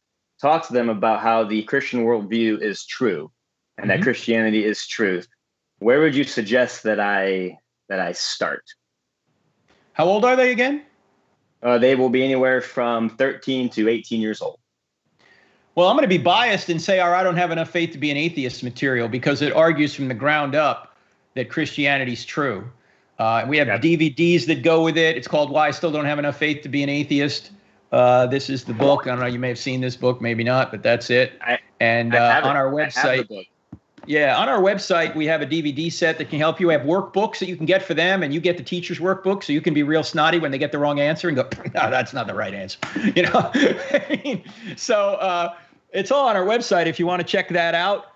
S4: talk to them about how the Christian worldview is true and that Christianity is truth, where would you suggest that I start?
S1: How old are they again?
S4: They will be anywhere from 13 to 18 years old.
S1: Well, I'm going to be biased and say, I don't have enough faith to be an atheist material because it argues from the ground up that Christianity's true. We have DVDs that go with it. It's called Why I Still Don't Have Enough Faith to Be an Atheist. This is the book. I don't know. You may have seen this book, maybe not, but that's it. On our website, on our website, we have a DVD set that can help you. We have workbooks that you can get for them, and you get the teacher's workbook, so you can be real snotty when they get the wrong answer and go, no, that's not the right answer. You know, it's all on our website if you want to check that out.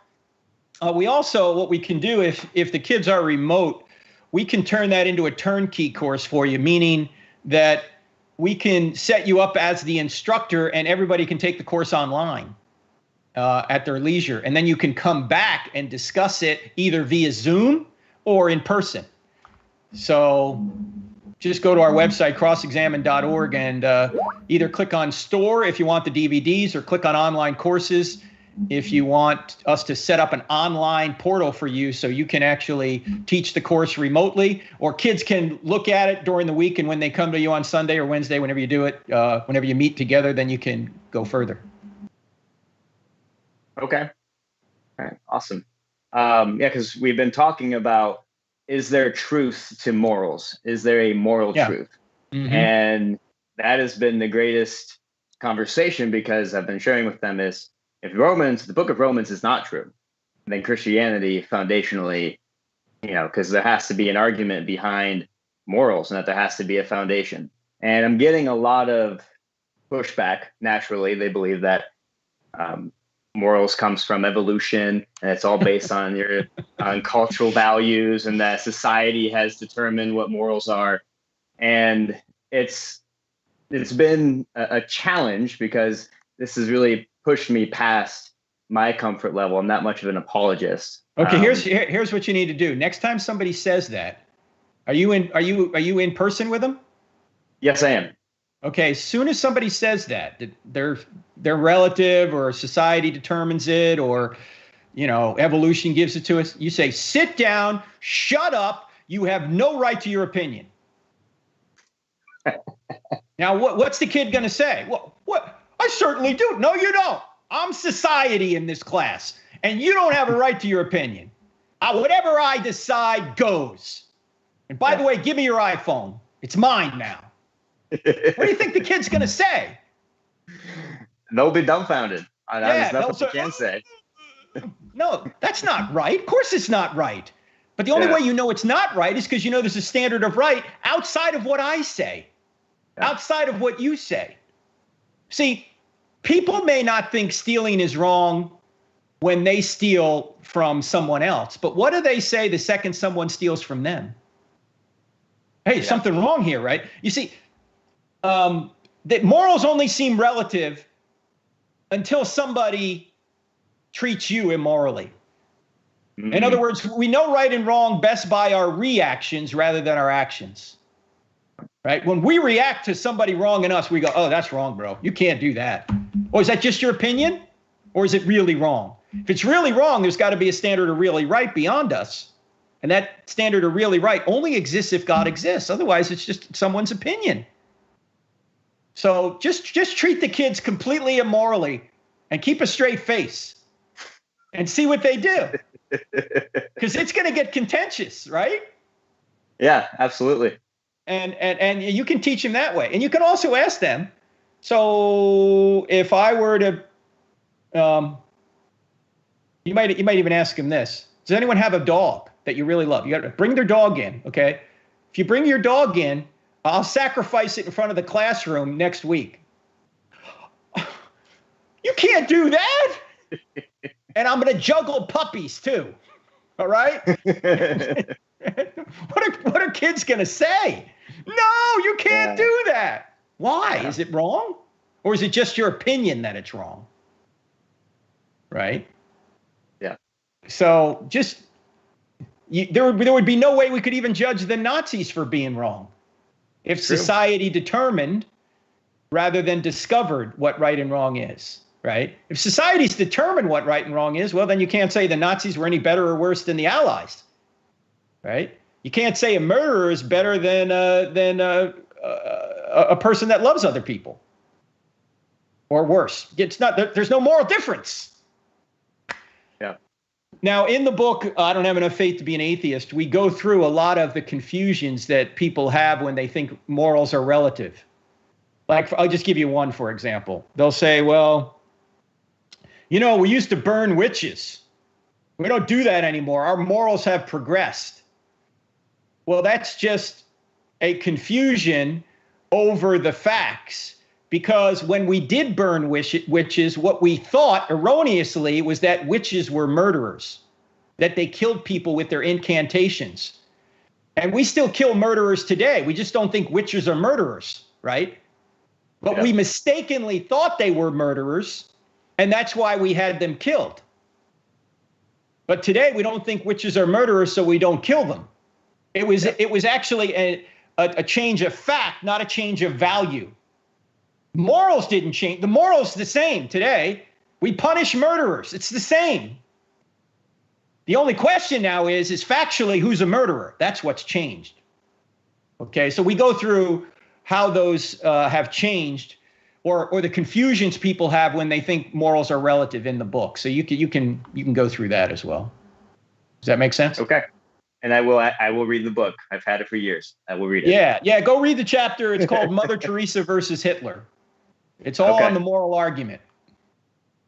S1: We also, what we can do if the kids are remote, we can turn that into a turnkey course for you, meaning that we can set you up as the instructor and everybody can take the course online at their leisure. And then you can come back and discuss it either via Zoom or in person. So just go to our website, crossexamine.org, and either click on store if you want the DVDs or click on online courses if you want us to set up an online portal for you so you can actually teach the course remotely, or kids can look at it during the week, and when they come to you on Sunday or Wednesday, whenever you do it, whenever you meet together, then you can go further.
S4: Okay. All right. Awesome. Because we've been talking about, is there truth to morals? Is there a moral truth? Mm-hmm. And that has been the greatest conversation, because I've been sharing with them is, if the book of Romans is not true, then Christianity foundationally, because there has to be an argument behind morals and that there has to be a foundation. And I'm getting a lot of pushback. Naturally, they believe that morals comes from evolution, and it's all based on on cultural values, and that society has determined what morals are. And it's been a challenge, because this has really pushed me past my comfort level. I'm not much of an apologist.
S1: Okay, here's what you need to do. Next time somebody says that, are you in person with them?
S4: Yes, I am.
S1: Okay, as soon as somebody says that their relative or society determines it, or evolution gives it to us, you say, sit down, shut up, you have no right to your opinion. Now, what's the kid going to say? Well, what? I certainly do. No, you don't. I'm society in this class, and you don't have a right to your opinion. Whatever I decide goes. And by the way, give me your iPhone. It's mine now. What do you think the kid's going to say?
S4: They'll be dumbfounded. There's nothing you can say.
S1: No, that's not right. Of course it's not right. But the only way you know it's not right is because there's a standard of right outside of what I say, outside of what you say. See, people may not think stealing is wrong when they steal from someone else, but what do they say the second someone steals from them? Hey, something wrong here, right? You see, that morals only seem relative until somebody treats you immorally. Mm-hmm. In other words, we know right and wrong best by our reactions rather than our actions. Right? When we react to somebody wronging us, we go, oh, that's wrong, bro. You can't do that. Or is that just your opinion? Or is it really wrong? If it's really wrong, there's got to be a standard of really right beyond us. And that standard of really right only exists if God exists. Otherwise, it's just someone's opinion. So just treat the kids completely immorally and keep a straight face and see what they do. Because it's going to get contentious, right?
S4: Yeah, absolutely.
S1: And you can teach them that way. And you can also ask them, so if I were to, you might even ask them this. Does anyone have a dog that you really love? You got to bring their dog in, okay? If you bring your dog in, I'll sacrifice it in front of the classroom next week. You can't do that. And I'm going to juggle puppies too. All right? What are kids going to say? No, you can't do that. Why? Is it wrong? Or is it just your opinion that it's wrong? Right?
S4: Yeah.
S1: So there would be no way we could even judge the Nazis for being wrong if society determined rather than discovered what right and wrong is, right? If society's determined what right and wrong is, well, then you can't say the Nazis were any better or worse than the Allies, right? You can't say a murderer is better than a person that loves other people, or worse. It's not. There's no moral difference.
S4: Yeah.
S1: Now, in the book, I Don't Have Enough Faith to Be an Atheist, we go through a lot of the confusions that people have when they think morals are relative. Like, I'll just give you one, for example. They'll say, well, we used to burn witches. We don't do that anymore. Our morals have progressed. Well, that's just a confusion over the facts. Because when we did burn witches, what we thought erroneously was that witches were murderers, that they killed people with their incantations. And we still kill murderers today. We just don't think witches are murderers, right? But we mistakenly thought they were murderers, and that's why we had them killed. But today we don't think witches are murderers, so we don't kill them. It was actually a change of fact, not a change of value. Morals didn't change. The moral's the same today. We punish murderers. It's the same. The only question now is factually who's a murderer. That's what's changed. Okay, so we go through how those have changed, or the confusions people have when they think morals are relative in the book. So you can go through that as well. Does that make sense?
S4: Okay. And I will read the book. I've had it for years. I will read it.
S1: Yeah. Go read the chapter. It's called Mother Teresa versus Hitler. It's all on the moral argument.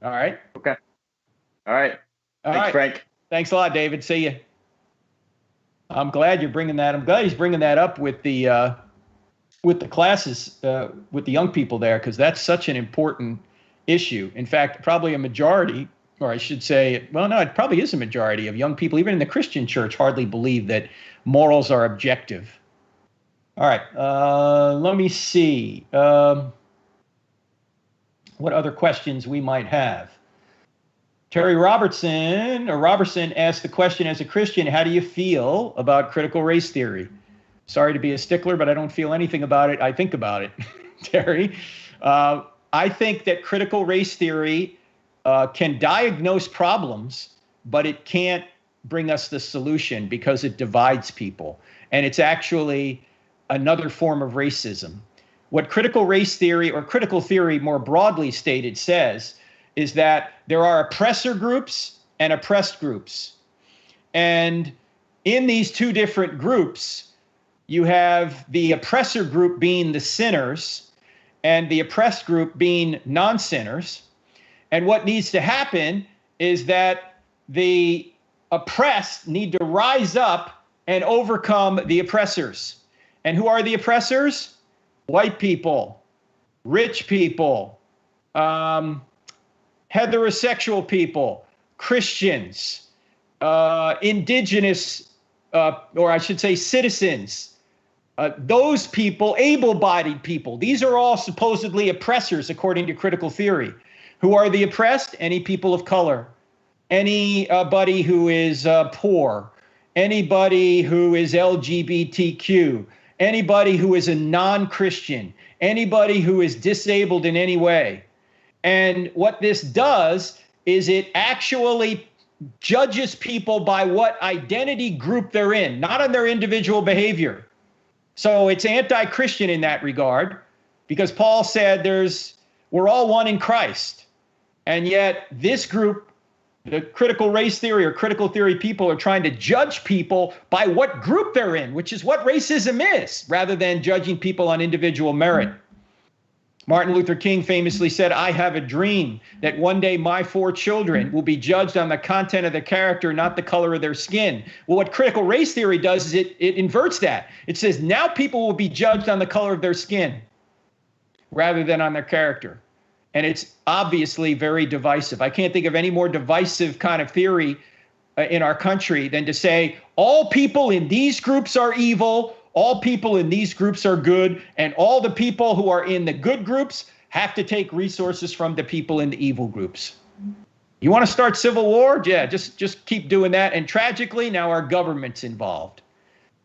S1: All right.
S4: Okay. All right. Thanks, Frank.
S1: Thanks a lot, David. See you. I'm glad you're bringing that. I'm glad he's bringing that up with the classes, with the young people there, because that's such an important issue. In fact, probably a majority, or I should say, well, no, it probably is a majority of young people, even in the Christian church, hardly believe that morals are objective. All right. Let me see. What other questions we might have. Terry Robertson asked the question, as a Christian, how do you feel about critical race theory? Sorry to be a stickler, but I don't feel anything about it. I think about it, Terry. I think that critical race theory can diagnose problems, but it can't bring us the solution because it divides people. And it's actually another form of racism. What critical race theory, or critical theory more broadly stated, says is that there are oppressor groups and oppressed groups. And in these two different groups, you have the oppressor group being the sinners and the oppressed group being non-sinners. And what needs to happen is that the oppressed need to rise up and overcome the oppressors. And who are the oppressors? White people, rich people, heterosexual people, Christians, indigenous, or I should say citizens, those people, able-bodied people. These are all supposedly oppressors according to critical theory. Who are the oppressed? Any people of color, anybody who is poor, anybody who is LGBTQ, anybody who is a non-Christian, anybody who is disabled in any way. And what this does is it actually judges people by what identity group they're in, not on their individual behavior. So it's anti-Christian in that regard, because Paul said we're all one in Christ. And yet this group, the critical race theory or critical theory people, are trying to judge people by what group they're in, which is what racism is, rather than judging people on individual merit. Martin Luther King famously said, I have a dream that one day my 4 children will be judged on the content of their character, not the color of their skin. Well, what critical race theory does is it inverts that. It says now people will be judged on the color of their skin rather than on their character. And it's obviously very divisive. I can't think of any more divisive kind of theory in our country than to say all people in these groups are evil, all people in these groups are good, and all the people who are in the good groups have to take resources from the people in the evil groups. You want to start civil war? Yeah, just keep doing that. And tragically, now our government's involved.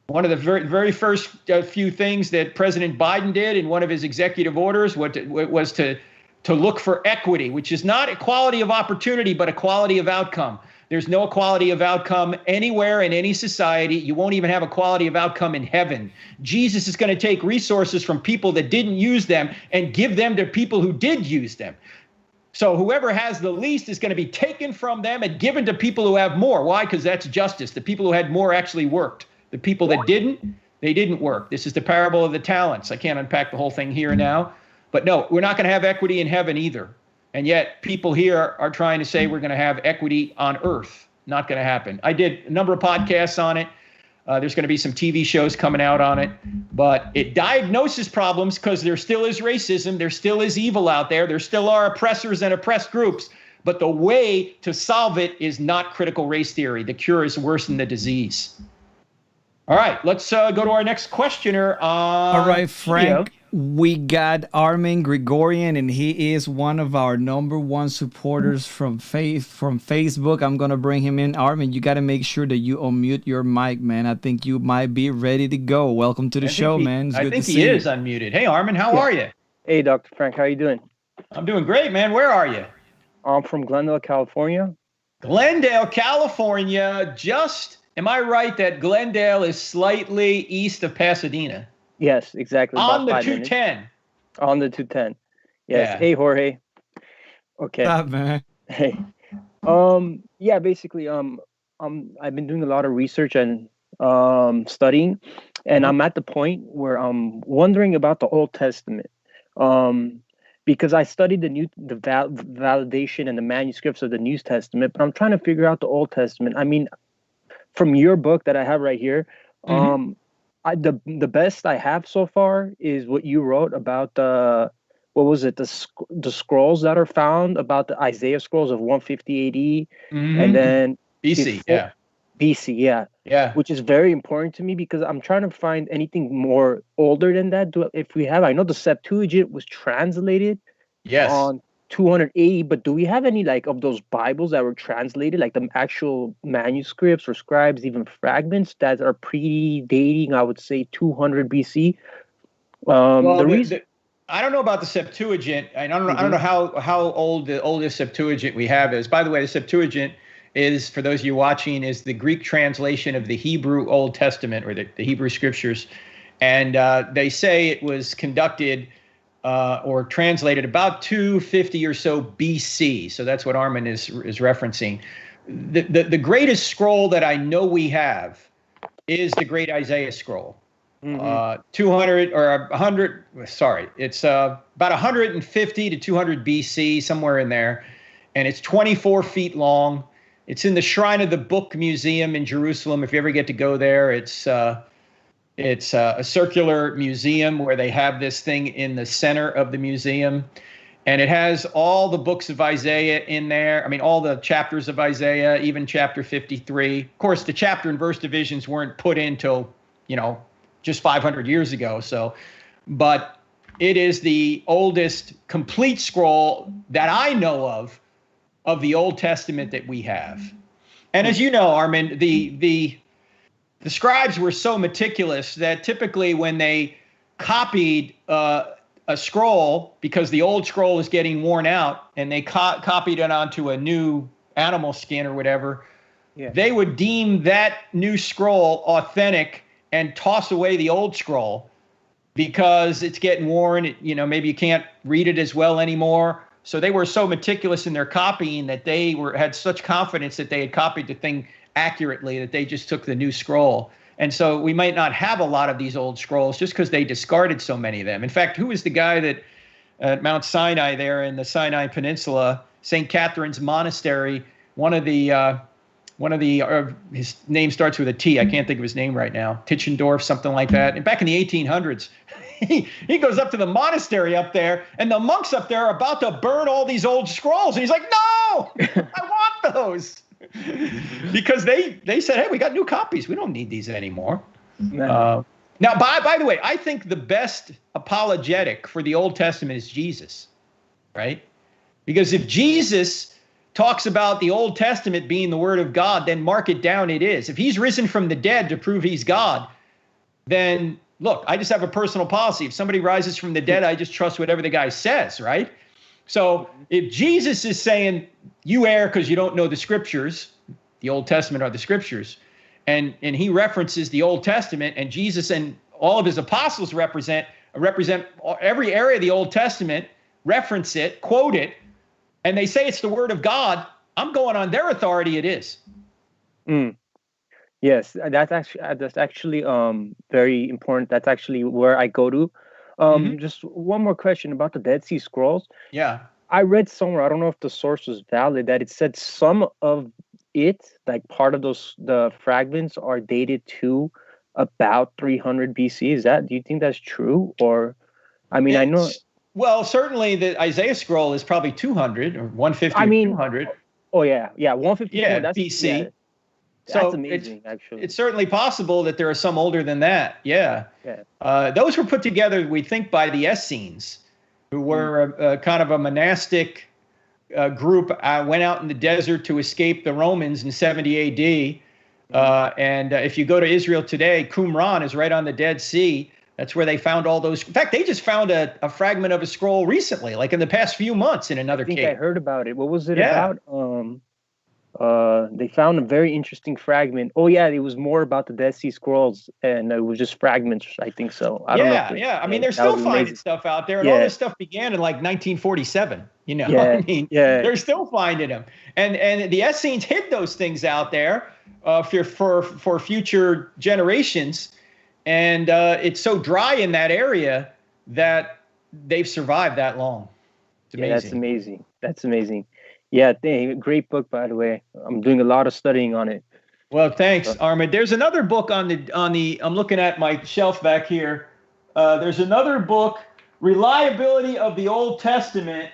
S1: One of the very first few things that President Biden did in one of his executive orders was to look for equity, which is not equality of opportunity, but equality of outcome. There's no equality of outcome anywhere in any society. You won't even have equality of outcome in heaven. Jesus is going to take resources from people that didn't use them and give them to people who did use them. So whoever has the least is going to be taken from them and given to people who have more. Why? Because that's justice. The people who had more actually worked. The people that didn't, they didn't work. This is the parable of the talents. I can't unpack the whole thing here now. But no, we're not going to have equity in heaven either. And yet people here are trying to say we're going to have equity on earth. Not going to happen. I did a number of podcasts on it. There's going to be some TV shows coming out on it. But it diagnoses problems because there still is racism. There still is evil out there. There still are oppressors and oppressed groups. But the way to solve it is not critical race theory. The cure is worse than the disease. All right, let's go to our next questioner.
S2: All right, Frank. We got Armin Gregorian, and he is one of our #1 supporters from Facebook. I'm going to bring him in. Armin, you got to make sure that you unmute your mic, man. I think you might be ready to go. Welcome to the show, man.
S1: I think he is unmuted. Hey, Armin, how are you?
S5: Hey, Dr. Frank, how you doing?
S1: I'm doing great, man. Where are you?
S5: I'm from Glendale, California.
S1: Glendale, California. Am I right that Glendale is slightly east of Pasadena?
S5: Yes, exactly.
S1: On the 210.
S5: On the 210. Yes.
S1: Yeah.
S5: Hey, Jorge. Okay.
S2: What's up, man?
S5: Hey. Yeah, basically, I've been doing a lot of research and studying, and I'm at the point where I'm wondering about the Old Testament. Because I studied the validation and the manuscripts of the New Testament, but I'm trying to figure out the Old Testament. I mean, from your book that I have right here, the best I have so far is what you wrote about the scrolls that are found, about the Isaiah scrolls of 150 AD, and then
S1: BC,
S5: BC, which is very important to me because I'm trying to find anything more older than that. If we have, I know the Septuagint was translated 280. But do we have any like of those Bibles that were translated, like the actual manuscripts or scribes, even fragments that are predating, I would say, 200 BC?
S1: Well,
S5: The reason.
S1: I don't know about the Septuagint. I don't know. I don't know how old the oldest Septuagint we have is. By the way, the Septuagint is, for those of you watching, is the Greek translation of the Hebrew Old Testament, or the Hebrew Scriptures, and they say it was conducted or translated about 250 or so BC. So that's what Armin is referencing. The greatest scroll that I know we have is the Great Isaiah Scroll. 200 or 100, sorry, it's about 150 to 200 BC, somewhere in there. And it's 24 feet long. It's in the Shrine of the Book Museum in Jerusalem. If you ever get to go there, it's a circular museum where they have this thing in the center of the museum. And it has all the books of Isaiah in there. I mean, all the chapters of Isaiah, even chapter 53. Of course, the chapter and verse divisions weren't put in till, just 500 years ago. So, but it is the oldest complete scroll that I know of the Old Testament that we have. And as you know, Armin, the scribes were so meticulous that typically when they copied a scroll, because the old scroll is getting worn out, and they copied it onto a new animal skin or whatever, they would deem that new scroll authentic and toss away the old scroll because it's getting worn. Maybe you can't read it as well anymore. So they were so meticulous in their copying that they had such confidence that they had copied the thing accurately that they just took the new scroll. And so we might not have a lot of these old scrolls just because they discarded so many of them. In fact, who was the guy that at Mount Sinai there in the Sinai Peninsula, St. Catherine's Monastery, his name starts with a T. I can't think of his name right now. Tischendorf, something like that. And back in the 1800s, he goes up to the monastery up there, and the monks up there are about to burn all these old scrolls. And he's like, no, I want those. Because they said, hey, we got new copies. We don't need these anymore. Now, by the way, I think the best apologetic for the Old Testament is Jesus, right? Because if Jesus talks about the Old Testament being the word of God, then mark it down, it is. If he's risen from the dead to prove he's God, then look, I just have a personal policy. If somebody rises from the dead, I just trust whatever the guy says, right? So if Jesus is saying you err because you don't know the scriptures, the Old Testament are the scriptures, and he references the Old Testament, and Jesus and all of his apostles represent every area of the Old Testament, reference it, quote it, and they say it's the word of God, I'm going on their authority. It is.
S5: Yes, that's actually very important. That's actually where I go to. Just one more question about the Dead Sea Scrolls.
S1: Yeah.
S5: I read somewhere, I don't know if the source was valid, that it said some of it, like part of the fragments, are dated to about 300 BC. Do you think that's true? Or, I mean, I know.
S1: Well, certainly the Isaiah scroll is probably 200 or 150 or 200.
S5: Oh, yeah. Yeah, 150.
S1: Yeah, that's BC. Yeah,
S5: that's amazing, actually.
S1: It's certainly possible that there are some older than that. Yeah. Those were put together, we think, by the Essenes, who were kind of a monastic group, went out in the desert to escape the Romans in 70 AD. And if you go to Israel today, Qumran is right on the Dead Sea. That's where they found all those. In fact, they just found a fragment of a scroll recently, like in the past few months in another cave.
S5: I heard about it. What was it about? They found a very interesting fragment. Oh, yeah, it was more about the Dead Sea Scrolls, and it was just fragments, I think so. I don't know.
S1: Yeah. I mean, they're still finding stuff out there, and all this stuff began in like 1947. They're still finding them. And the Essenes hid those things out there for future generations. And it's so dry in that area that they've survived that long. It's amazing.
S5: That's amazing. Yeah, great book, by the way. I'm doing a lot of studying on it.
S1: Well, thanks, Armin. There's another book on the. I'm looking at my shelf back here. There's another book, Reliability of the Old Testament,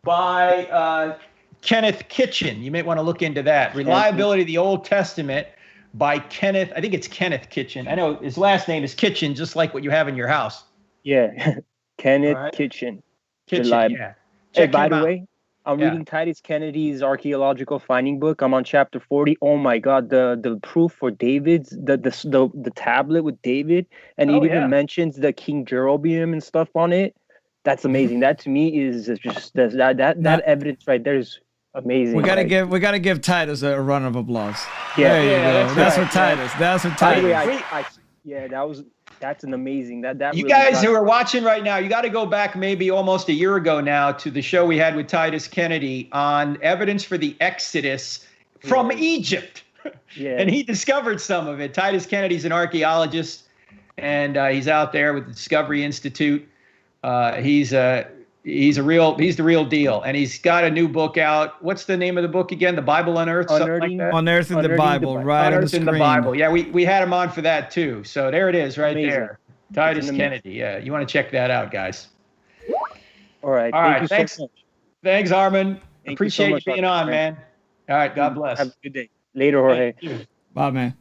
S1: by Kenneth Kitchen. You may want to look into that. Reliability of the Old Testament by Kenneth. I think it's Kenneth Kitchen. I know his last name is Kitchen, just like what you have in your house.
S5: Yeah, Kenneth Kitchen.
S1: Yeah. Check
S5: by
S1: him
S5: the
S1: out.
S5: way, I'm
S1: Yeah.
S5: reading Titus Kennedy's archaeological finding book. I'm on chapter 40. Oh my God, the proof for David's the tablet with David, and it even mentions the King Jeroboam and stuff on it. That's amazing. That to me is just that evidence right there is amazing.
S2: We gotta give Titus a round of applause.
S5: Yeah,
S2: there you go. That's
S5: right,
S2: for Titus. That's for
S5: By the
S2: Titus.
S5: way, that's an amazing that
S1: You
S5: really
S1: guys who are watching right now, you got to go back maybe almost a year ago now to the show we had with Titus Kennedy on evidence for the Exodus from Egypt.
S5: Yeah.
S1: And he discovered some of it. Titus Kennedy's an archaeologist, and he's out there with the Discovery Institute. He's the real deal, and he's got a new book out. What's the name of the book again? The Bible Unearthed, something like that?
S2: Unearthing the Bible, right on the screen.
S1: The Bible. Yeah, we had him on for that too. So there it is, right there. Titus Kennedy. Yeah, you want to check that out, guys.
S5: All right.
S1: Thanks.
S5: So much.
S1: Thanks, Armin.
S5: Thank
S1: Appreciate
S5: you
S1: you
S5: so much,
S1: being on, man. All right. God bless.
S5: Have a good day. Later, Jorge.
S2: Bye, man.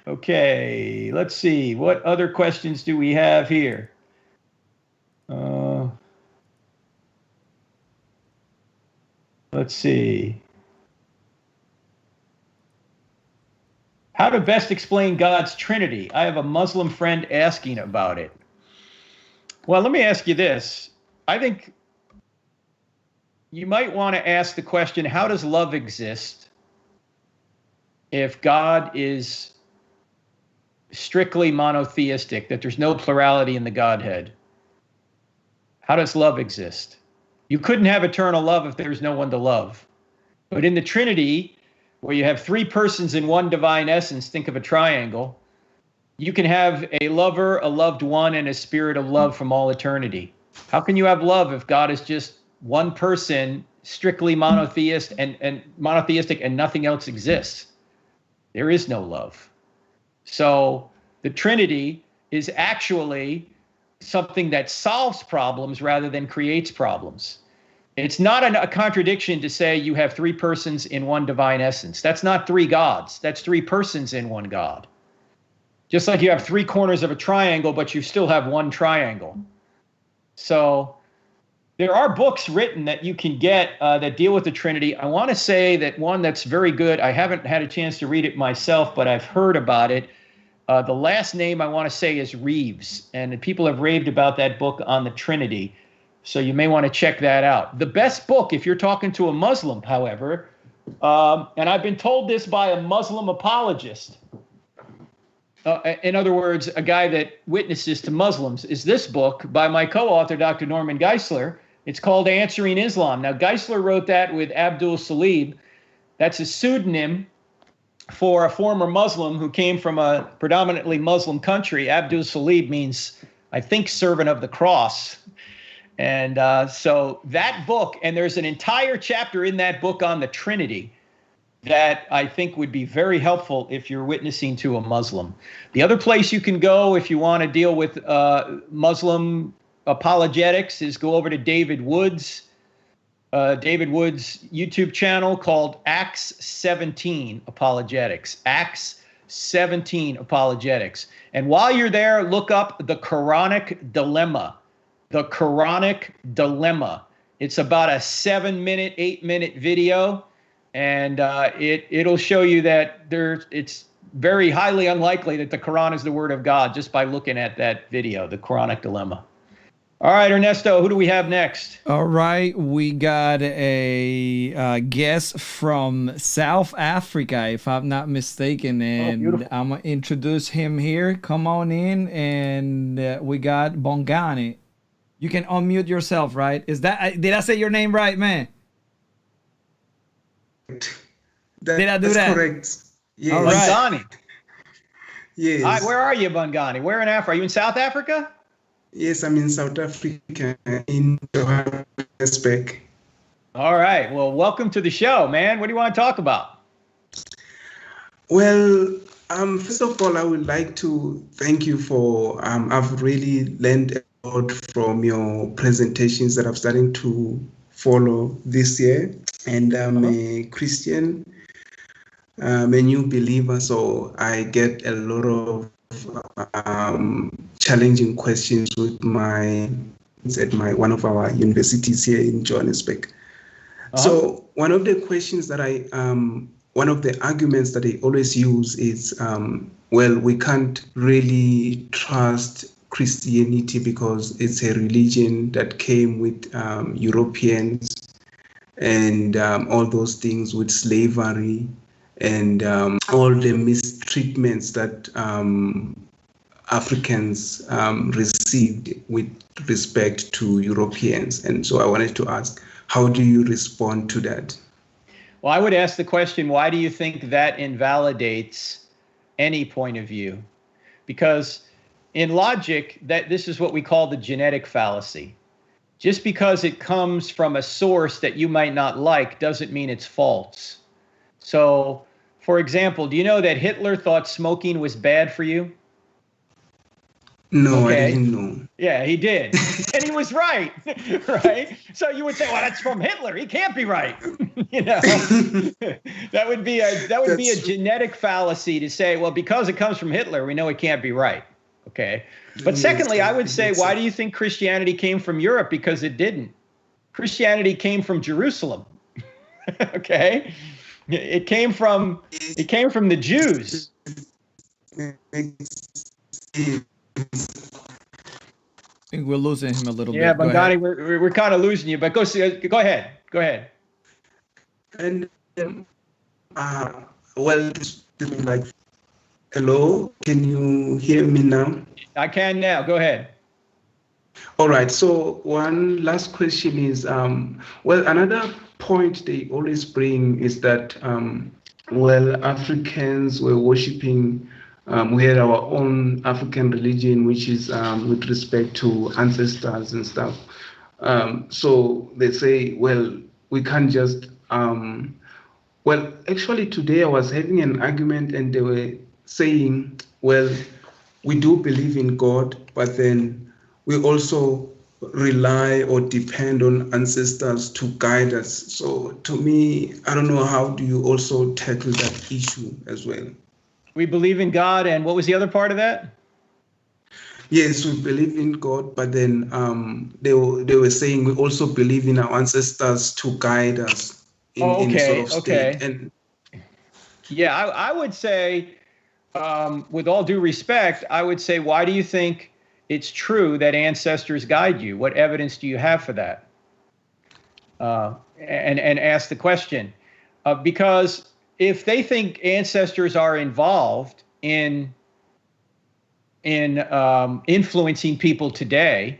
S1: Okay, let's see. What other questions do we have here? Let's see. How to best explain God's Trinity? I have a Muslim friend asking about it. Well, let me ask you this. I think you might want to ask the question, how does love exist if God is strictly monotheistic, that there's no plurality in the Godhead? How does love exist? You couldn't have eternal love if there's no one to love. But in the Trinity, where you have three persons in one divine essence, think of a triangle, you can have a lover, a loved one, and a spirit of love from all eternity. How can you have love if God is just one person, strictly monotheistic and nothing else exists? There is no love. So the Trinity is actually something that solves problems rather than creates problems. It's not a contradiction to say you have three persons in one divine essence. That's not three gods. That's three persons in one God. Just like you have three corners of a triangle, but you still have one triangle. So there are books written that you can get that deal with the Trinity. I want to say that one that's very good, I haven't had a chance to read it myself, but I've heard about it. The last name I want to say is Reeves, and people have raved about that book on the Trinity. So you may want to check that out. The best book, if you're talking to a Muslim, however, and I've been told this by a Muslim apologist, in other words, a guy that witnesses to Muslims, is this book by my co-author, Dr. Norman Geisler. It's called Answering Islam. Now, Geisler wrote that with Abdul Salib. That's a pseudonym for a former Muslim who came from a predominantly Muslim country. Abdul Salib means, I think, servant of the cross. And so that book, and there's an entire chapter in that book on the Trinity that I think would be very helpful if you're witnessing to a Muslim. The other place you can go if you want to deal with Muslim apologetics is go over to David Wood's YouTube channel called Acts 17 Apologetics. Acts 17 Apologetics. And while you're there, look up the Quranic Dilemma. The Quranic Dilemma. It's about a 7-minute, 8-minute video, and it'll show you that it's very highly unlikely that the Quran is the word of God just by looking at that video, the Quranic Dilemma. All right, Ernesto, who do we have next?
S2: All right, we got a guest from South Africa, if I'm not mistaken, and I'm going to introduce him here. Come on in, and we got Bongani. You can unmute yourself, right? Did I say your name right, man? Did I do that?
S6: Correct. Yes.
S1: All right. Bongani.
S6: Yes.
S1: All right, where are you, Bongani? Where in Africa? Are you in South Africa?
S6: Yes, I'm in South Africa, in Johannesburg.
S1: All right. Well, welcome to the show, man. What do you want to talk about?
S6: Well, first of all, I would like to thank you for, I've really learned a lot from your presentations that I'm starting to follow this year. And I'm a Christian, I'm a new believer, so I get a lot of challenging questions with one of our universities here in Johannesburg. So one of the questions that one of the arguments that they always use is, well, we can't really trust Christianity because it's a religion that came with Europeans and all those things with slavery and all the mistreatments that Africans received with respect to Europeans. And so I wanted to ask, how do you respond to that?
S1: Well, I would ask the question, why do you think that invalidates any point of view? Because in logic, this is what we call the genetic fallacy. Just because it comes from a source that you might not like doesn't mean it's false. So, for example, do you know that Hitler thought smoking was bad for you?
S6: No, okay. I didn't know.
S1: Yeah, he did. And he was right, right? So you would say, well, that's from Hitler. He can't be right. You know, that would be a genetic fallacy to say, well, because it comes from Hitler, we know it can't be right. Okay. But secondly, I would say, why do you think Christianity came from Europe? Because it didn't. Christianity came from Jerusalem. Okay. It came from the Jews.
S2: I think we're losing him a little bit.
S1: Yeah, Bangani, we're kind of losing you, but go ahead. Go ahead.
S6: And well, like, hello, can you hear me now?
S1: I can now. Go ahead.
S6: All right. So one last question is, well, another point they always bring is that, well, Africans were worshiping. We had our own African religion, which is with respect to ancestors and stuff. So they say, well, we can't just, well, actually today I was having an argument and they were saying, well, we do believe in God, but then we also rely or depend on ancestors to guide us. So to me, I don't know, how do you also tackle that issue as well?
S1: We believe in God, and what was the other part of that?
S6: Yes, we believe in God, but then they were saying we also believe in our ancestors to guide us in sort of state. And
S1: yeah, I would say, with all due respect, I would say, why do you think it's true that ancestors guide you? What evidence do you have for that? And ask the question, because if they think ancestors are involved in influencing people today,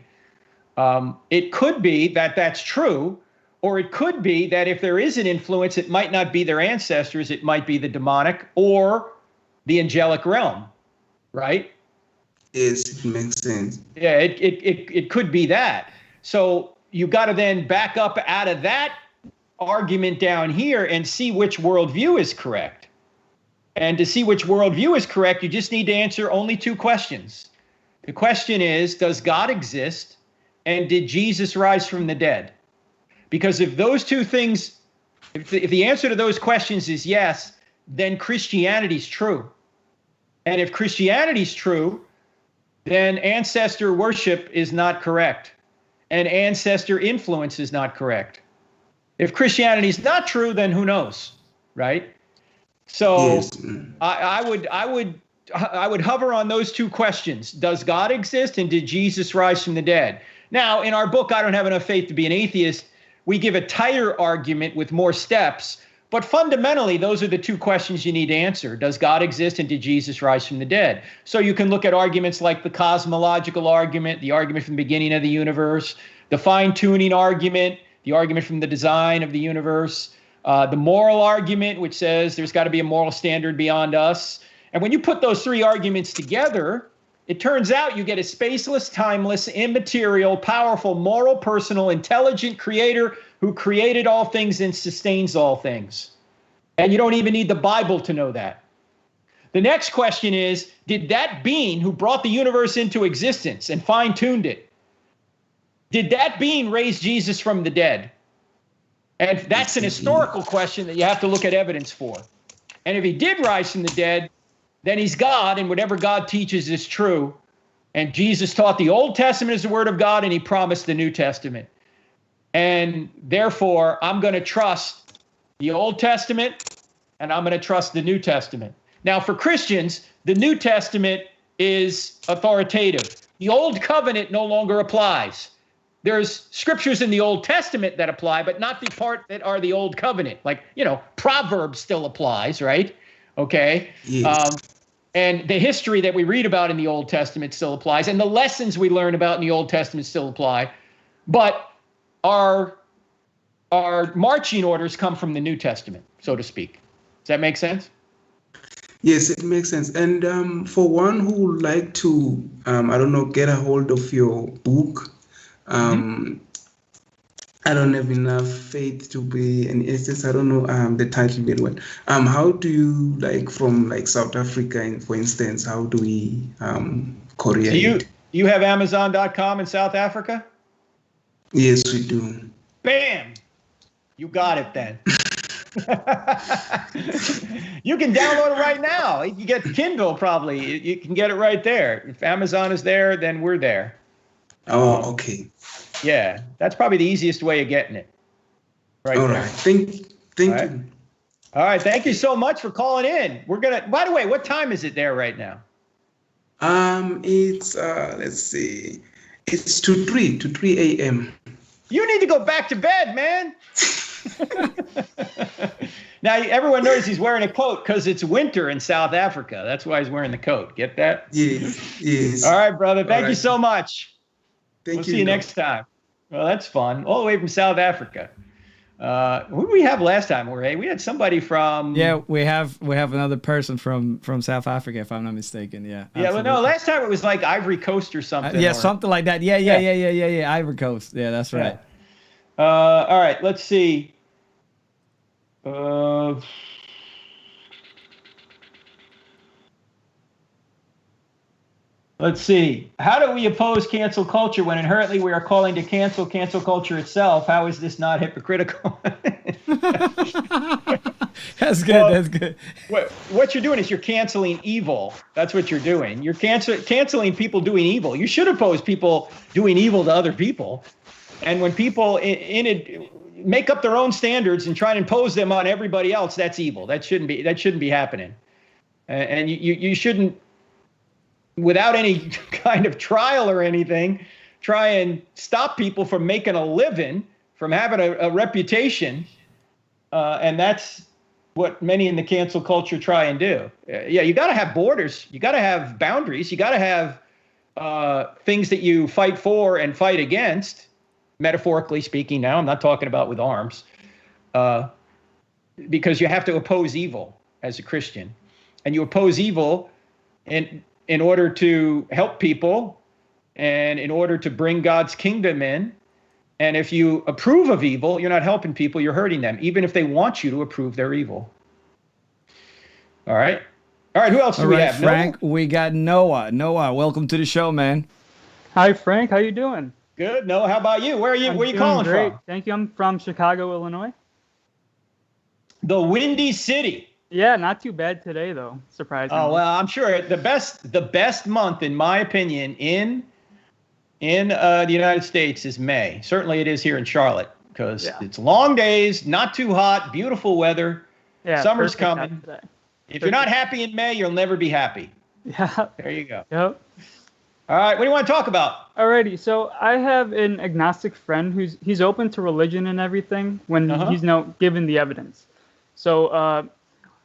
S1: it could be that that's true, or it could be that if there is an influence, it might not be their ancestors, it might be the demonic or the angelic realm, right?
S6: Yes, it makes sense.
S1: Yeah, it could be that. So you got to then back up out of that argument down here and see which worldview is correct. And to see which worldview is correct, you just need to answer only two questions. The question is, does God exist? And did Jesus rise from the dead? Because if those two things, if the answer to those questions is yes, then Christianity's true. And if Christianity's true, then ancestor worship is not correct. And ancestor influence is not correct. If Christianity is not true, then who knows, right? So yes. I would hover on those two questions. Does God exist, and did Jesus rise from the dead? Now, in our book, I Don't Have Enough Faith to Be an Atheist, we give a tighter argument with more steps, but fundamentally, those are the two questions you need to answer. Does God exist, and did Jesus rise from the dead? So you can look at arguments like the cosmological argument, the argument from the beginning of the universe, the fine-tuning argument, the argument from the design of the universe, the moral argument, which says there's got to be a moral standard beyond us. And when you put those three arguments together, it turns out you get a spaceless, timeless, immaterial, powerful, moral, personal, intelligent creator who created all things and sustains all things. And you don't even need the Bible to know that. The next question is, did that being who brought the universe into existence and fine-tuned it, did that being raise Jesus from the dead? And that's an historical question that you have to look at evidence for. And if he did rise from the dead, then he's God, and whatever God teaches is true. And Jesus taught the Old Testament is the word of God, and he promised the New Testament. And therefore, I'm going to trust the Old Testament, and I'm going to trust the New Testament. Now, for Christians, the New Testament is authoritative. The Old Covenant no longer applies. There's scriptures in the Old Testament that apply, but not the part that are the Old Covenant. Like, Proverbs still applies, right? Okay.
S6: Yes.
S1: And the history that we read about in the Old Testament still applies. And the lessons we learn about in the Old Testament still apply. But our marching orders come from the New Testament, so to speak. Does that make sense?
S6: Yes, it makes sense. And for one who would like to, get a hold of your book, I don't have enough faith to be an essence. I don't know the title very well. How do you, from South Africa, for instance, how do we courier it?
S1: You have Amazon.com in South Africa?
S6: Yes, we do.
S1: Bam! You got it then. You can download it right now. You get Kindle probably. You can get it right there. If Amazon is there, then we're there.
S6: Oh, okay.
S1: Yeah, that's probably the easiest way of getting it. Right.
S6: All right. Thank you.
S1: All right. Thank you so much for calling in. By the way, what time is it there right now?
S6: It's let's see. It's to 3 a.m.
S1: You need to go back to bed, man. Now everyone knows he's wearing a coat because it's winter in South Africa. That's why he's wearing the coat. Get that?
S6: Yes.
S1: All right, brother. Thank you so much.
S6: We'll
S1: see you next time. Well, that's fun. All the way from South Africa. Who did we have last time, Jorge? We had somebody from.
S2: Yeah, we have another person from South Africa, if I'm not mistaken. Yeah.
S1: Yeah. Well, no. Last time it was like Ivory Coast or something.
S2: Something like that. Yeah. Ivory Coast. Yeah, that's right.
S1: Yeah. All right. Let's see. Let's see. How do we oppose cancel culture when inherently we are calling to cancel culture itself? How is this not hypocritical?
S2: That's good. Well, that's good.
S1: What you're doing is you're canceling evil. That's what you're doing. You're canceling people doing evil. You should oppose people doing evil to other people. And when people in it make up their own standards and try and impose them on everybody else, that's evil. That shouldn't be happening. And you shouldn't, without any kind of trial or anything, try and stop people from making a living, from having a reputation. And that's what many in the cancel culture try and do. You got to have borders. You got to have boundaries. You got to have things that you fight for and fight against, metaphorically speaking. Now, I'm not talking about with arms, because you have to oppose evil as a Christian. And you oppose evil in order to help people and in order to bring God's kingdom in. And if you approve of evil, you're not helping people, you're hurting them, even if they want you to approve their evil. All right. Who else do we have?
S2: Frank, Noah? We got Noah. Noah, welcome to the show, man.
S7: Hi, Frank. How you doing?
S1: Good. Noah, how about you? Where are you calling
S7: great.
S1: from?
S7: Thank you. I'm from Chicago, Illinois.
S1: The Windy City.
S7: Yeah, not too bad today, though, surprisingly.
S1: Oh, well, I'm sure the best month, in my opinion, in the United States is May. Certainly it is here in Charlotte, because it's long days, not too hot, beautiful weather.
S7: Yeah,
S1: summer's coming. If you're not happy in May, you'll never be happy.
S7: Yeah.
S1: There you go.
S7: Yep.
S1: All right, what do you want to talk about?
S7: Alrighty, so I have an agnostic friend he's open to religion and everything when he's given the evidence. So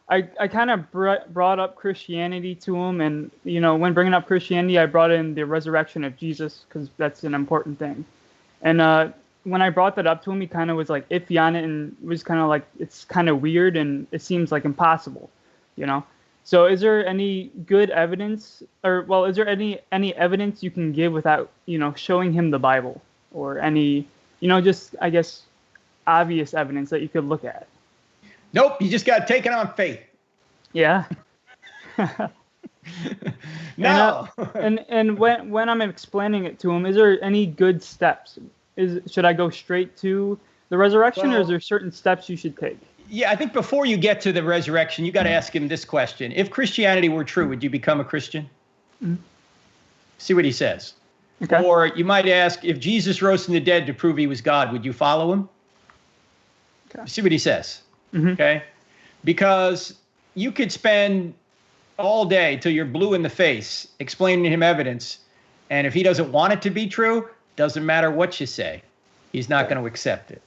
S7: I kind of brought up Christianity to him, and when bringing up Christianity, I brought in the resurrection of Jesus because that's an important thing. And when I brought that up to him, he kind of was like iffy on it and was kind of like, it's kind of weird and it seems like impossible, So is there any good evidence, is there any evidence you can give without showing him the Bible, or any just, I guess, obvious evidence that you could look at?
S1: Nope, you just got to take it on faith.
S7: Yeah.
S1: No.
S7: And when I'm explaining it to him, is there any good steps? Should I go straight to the resurrection, or is there certain steps you should take?
S1: Yeah, I think before you get to the resurrection, you got to ask him this question. If Christianity were true, would you become a Christian? Mm-hmm. See what he says. Okay. Or you might ask, if Jesus rose from the dead to prove he was God, would you follow him? Okay. See what he says. Mm-hmm. Okay. Because you could spend all day till you're blue in the face explaining to him evidence. And if he doesn't want it to be true, doesn't matter what you say. He's not going to accept it.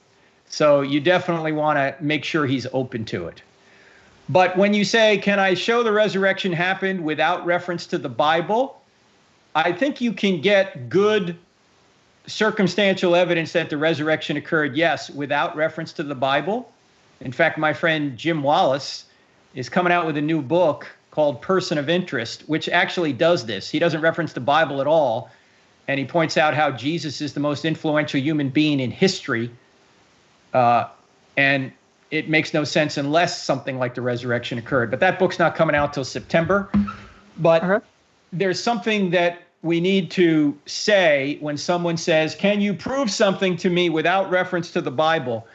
S1: So you definitely want to make sure he's open to it. But when you say, can I show the resurrection happened without reference to the Bible? I think you can get good circumstantial evidence that the resurrection occurred, yes, without reference to the Bible. In fact, my friend Jim Wallace is coming out with a new book called Person of Interest, which actually does this. He doesn't reference the Bible at all. And he points out how Jesus is the most influential human being in history. And it makes no sense unless something like the resurrection occurred. But that book's not coming out till September. But there's something that we need to say when someone says, can you prove something to me without reference to the Bible?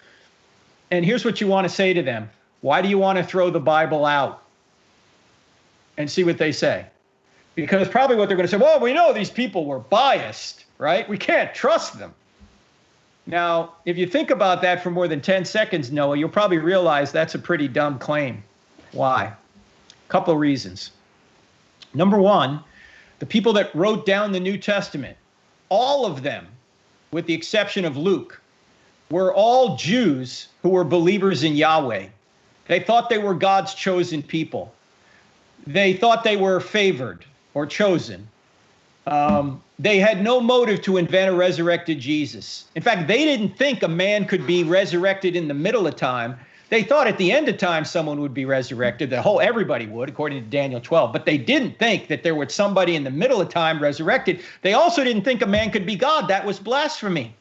S1: And here's what you want to say to them. Why do you want to throw the Bible out? And see what they say. Because probably what they're going to say, well, we know these people were biased, right? We can't trust them. Now, if you think about that for more than 10 seconds, Noah, you'll probably realize that's a pretty dumb claim. Why? A couple of reasons. Number one, the people that wrote down the New Testament, all of them, with the exception of Luke, were all Jews who were believers in Yahweh. They thought they were God's chosen people. They thought they were favored or chosen. They had no motive to invent a resurrected Jesus. In fact, they didn't think a man could be resurrected in the middle of time. They thought at the end of time someone would be resurrected. Everybody would, according to Daniel 12. But they didn't think that there was somebody in the middle of time resurrected. They also didn't think a man could be God. That was blasphemy.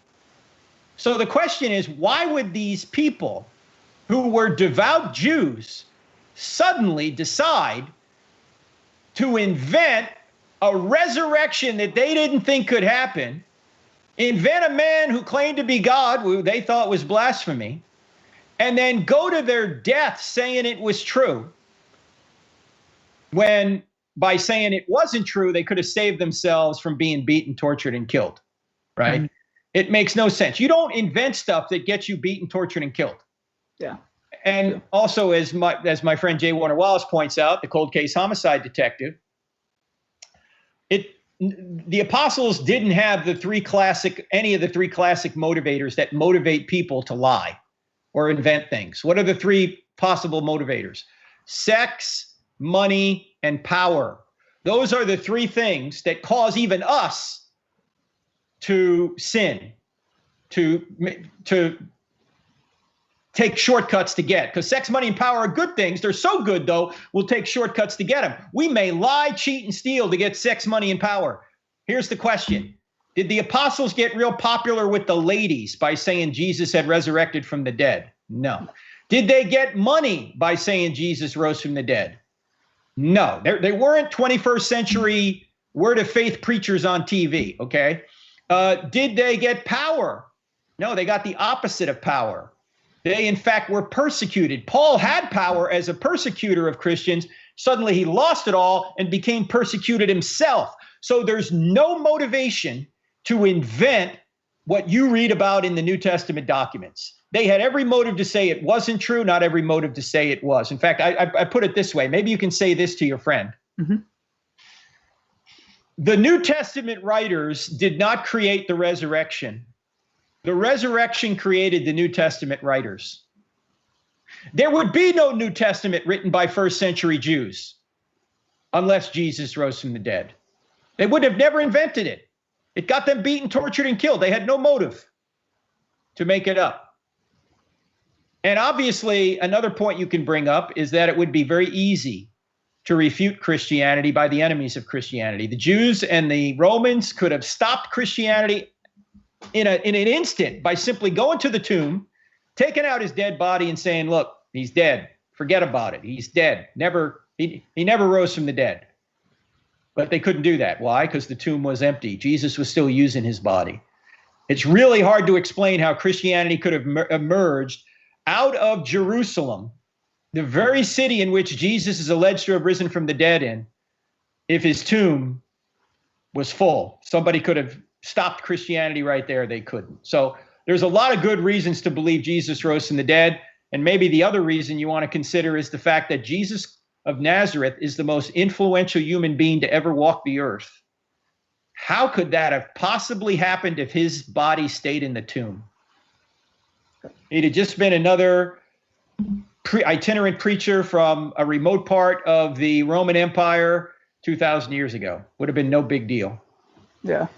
S1: So the question is, why would these people who were devout Jews suddenly decide to invent a resurrection that they didn't think could happen, invent a man who claimed to be God, who they thought was blasphemy, and then go to their death saying it was true, when by saying it wasn't true, they could have saved themselves from being beaten, tortured, and killed, right? Mm-hmm. It makes no sense. You don't invent stuff that gets you beaten, tortured, and killed. Yeah. And also, as my friend J. Warner Wallace points out, the cold case homicide detective, the apostles didn't have any of the three classic motivators that motivate people to lie or invent things. What are the three possible motivators? Sex, money, and power. Those are the three things that cause even us to sin, to take shortcuts to get. Because sex, money, and power are good things. They're so good, though, we'll take shortcuts to get them. We may lie, cheat, and steal to get sex, money, and power. Here's the question. Did the apostles get real popular with the ladies by saying Jesus had resurrected from the dead? No. Did they get money by saying Jesus rose from the dead? No. They weren't 21st century word of faith preachers on TV, okay? Did they get power? No, they got the opposite of power. They, in fact, were persecuted. Paul had power as a persecutor of Christians. Suddenly he lost it all and became persecuted himself. So there's no motivation to invent what you read about in the New Testament documents. They had every motive to say it wasn't true, not every motive to say it was. In fact, I put it this way. Maybe you can say this to your friend. Mm-hmm. The New Testament writers did not create the resurrection. The resurrection created the New Testament writers. There would be no New Testament written by first century Jews unless Jesus rose from the dead. They would have never invented it. It got them beaten, tortured, and killed. They had no motive to make it up. And obviously, another point you can bring up is that it would be very easy to refute Christianity by the enemies of Christianity. The Jews and the Romans could have stopped Christianity in an instant by simply going to the tomb, taking out his dead body and saying, look, he's dead. Forget about it. He's dead. He never rose from the dead. But they couldn't do that. Why? Because the tomb was empty. Jesus was still using his body. It's really hard to explain how Christianity could have emerged out of Jerusalem, the very city in which Jesus is alleged to have risen from the dead in, if his tomb was full. Somebody could have stopped Christianity right there. They couldn't. So there's a lot of good reasons to believe Jesus rose from the dead. And maybe the other reason you want to consider is the fact that Jesus of Nazareth is the most influential human being to ever walk the earth. How could that have possibly happened if his body stayed in the tomb? He'd have just been another itinerant preacher from a remote part of the Roman Empire 2,000 years ago. Would have been no big deal.
S7: Yeah.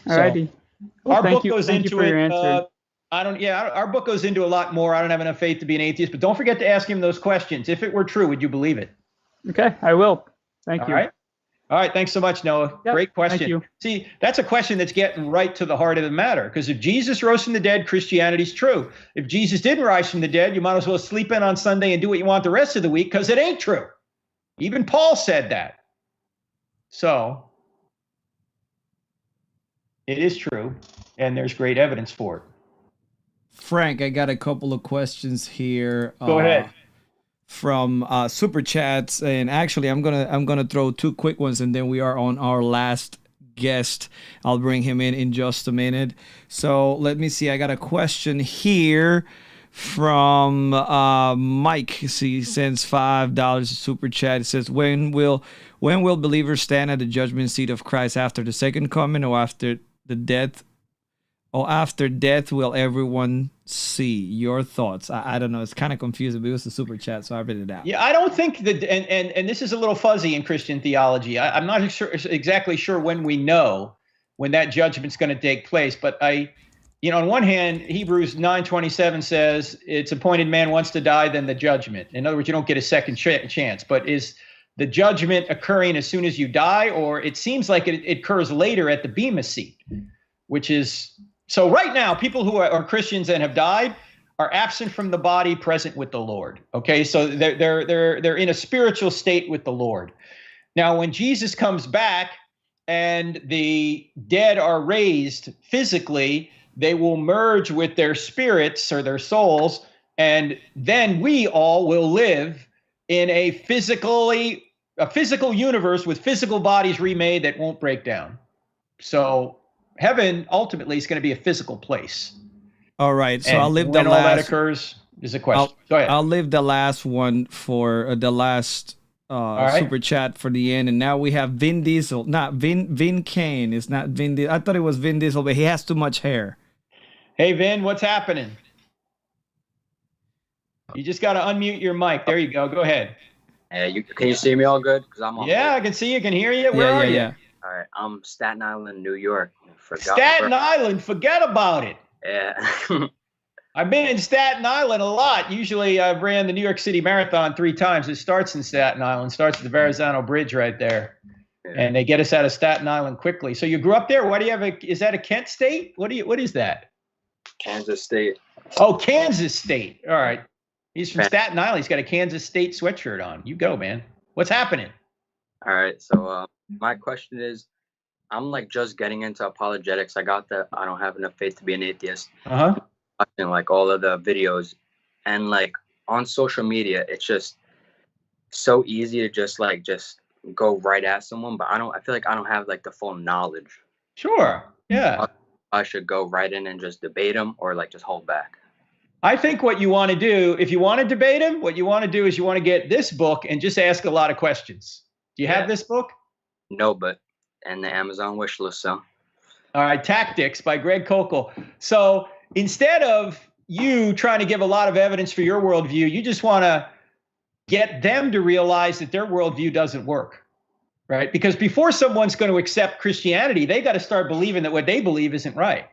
S7: Alrighty.
S1: Well, our book goes into it. Our book goes into a lot more. I don't have enough faith to be an atheist, but don't forget to ask him those questions. If it were true, would you believe it?
S7: Okay, I will. Thank you.
S1: All right. Thanks so much, Noah.
S7: Yep,
S1: great question.
S7: thank you.
S1: See, that's a question that's getting right to the heart of the matter. Because if Jesus rose from the dead, Christianity's true. If Jesus didn't rise from the dead, you might as well sleep in on Sunday and do what you want the rest of the week, because it ain't true. Even Paul said that. So it is true, and there's great evidence for it.
S2: Frank, I got a couple of questions here.
S1: Go ahead.
S2: From super chats, and actually I'm gonna throw two quick ones, and then we are on our last guest. I'll bring him in just a minute. So let me see. I got a question here from Mike. He sends $5 super chat. It says, when will believers stand at the judgment seat of Christ, after the second coming or after the death? Or after death will everyone see? Your thoughts? I don't know. It's kind of confusing, but it was a super chat, so I read it out.
S1: Yeah, I don't think that, and this is a little fuzzy in Christian theology. I'm not exactly sure when we know when that judgment's going to take place. But on one hand, Hebrews 9:27 says it's appointed man once to die, then the judgment. In other words, you don't get a second chance. But is the judgment occurring as soon as you die, or it seems like it occurs later at the bema seat, which is. So right now, people who are Christians and have died are absent from the body, present with the Lord. Okay, so they're in a spiritual state with the Lord. Now, when Jesus comes back and the dead are raised physically, they will merge with their spirits or their souls, and then we all will live in a physical universe with physical bodies remade that won't break down. So heaven ultimately is going to be a physical place.
S2: All right, so
S1: and
S2: I'll leave
S1: when
S2: the
S1: all
S2: last.
S1: that occurs is a question. Go ahead.
S2: I'll leave the last one for the last super chat for the end, and now we have Vin Diesel, not Vin Kane. It's not Vin Diesel. I thought it was Vin Diesel, but he has too much hair.
S1: Hey Vin, what's happening? You just got to unmute your mic. There you go. Go ahead.
S8: Can you see me all good? Because I'm on.
S1: Yeah, I can see you. Can hear you. Where are you?
S8: All right, I'm Staten Island, New York.
S1: Staten Island, forget about it.
S8: Yeah.
S1: I've been in Staten Island a lot. Usually I've ran the New York City Marathon 3 times. It starts in Staten Island, starts at the Verrazano Bridge right there. Yeah. And they get us out of Staten Island quickly. So you grew up there. What do you have? Is that a Kent State? What is that?
S8: Kansas State.
S1: Oh, Kansas State. All right. He's from Staten Island. He's got a Kansas State sweatshirt on. You go, man. What's happening?
S8: All right. So my question is, I'm like just getting into apologetics. I got that I don't have enough faith to be an atheist. Watching like all of the videos, and like on social media, it's just so easy to just go right at someone. But I feel like I don't have like the full knowledge.
S1: Sure. Yeah.
S8: I should go right in and just debate them, or like just hold back.
S1: I think what you want to do, if you want to debate him, what you want to do is you want to get this book and just ask a lot of questions. Do you have this book?
S8: No, but and the Amazon wish list. So.
S1: All right, Tactics by Greg Koukl. So instead of you trying to give a lot of evidence for your worldview, you just want to get them to realize that their worldview doesn't work, right? Because before someone's going to accept Christianity, they got to start believing that what they believe isn't right.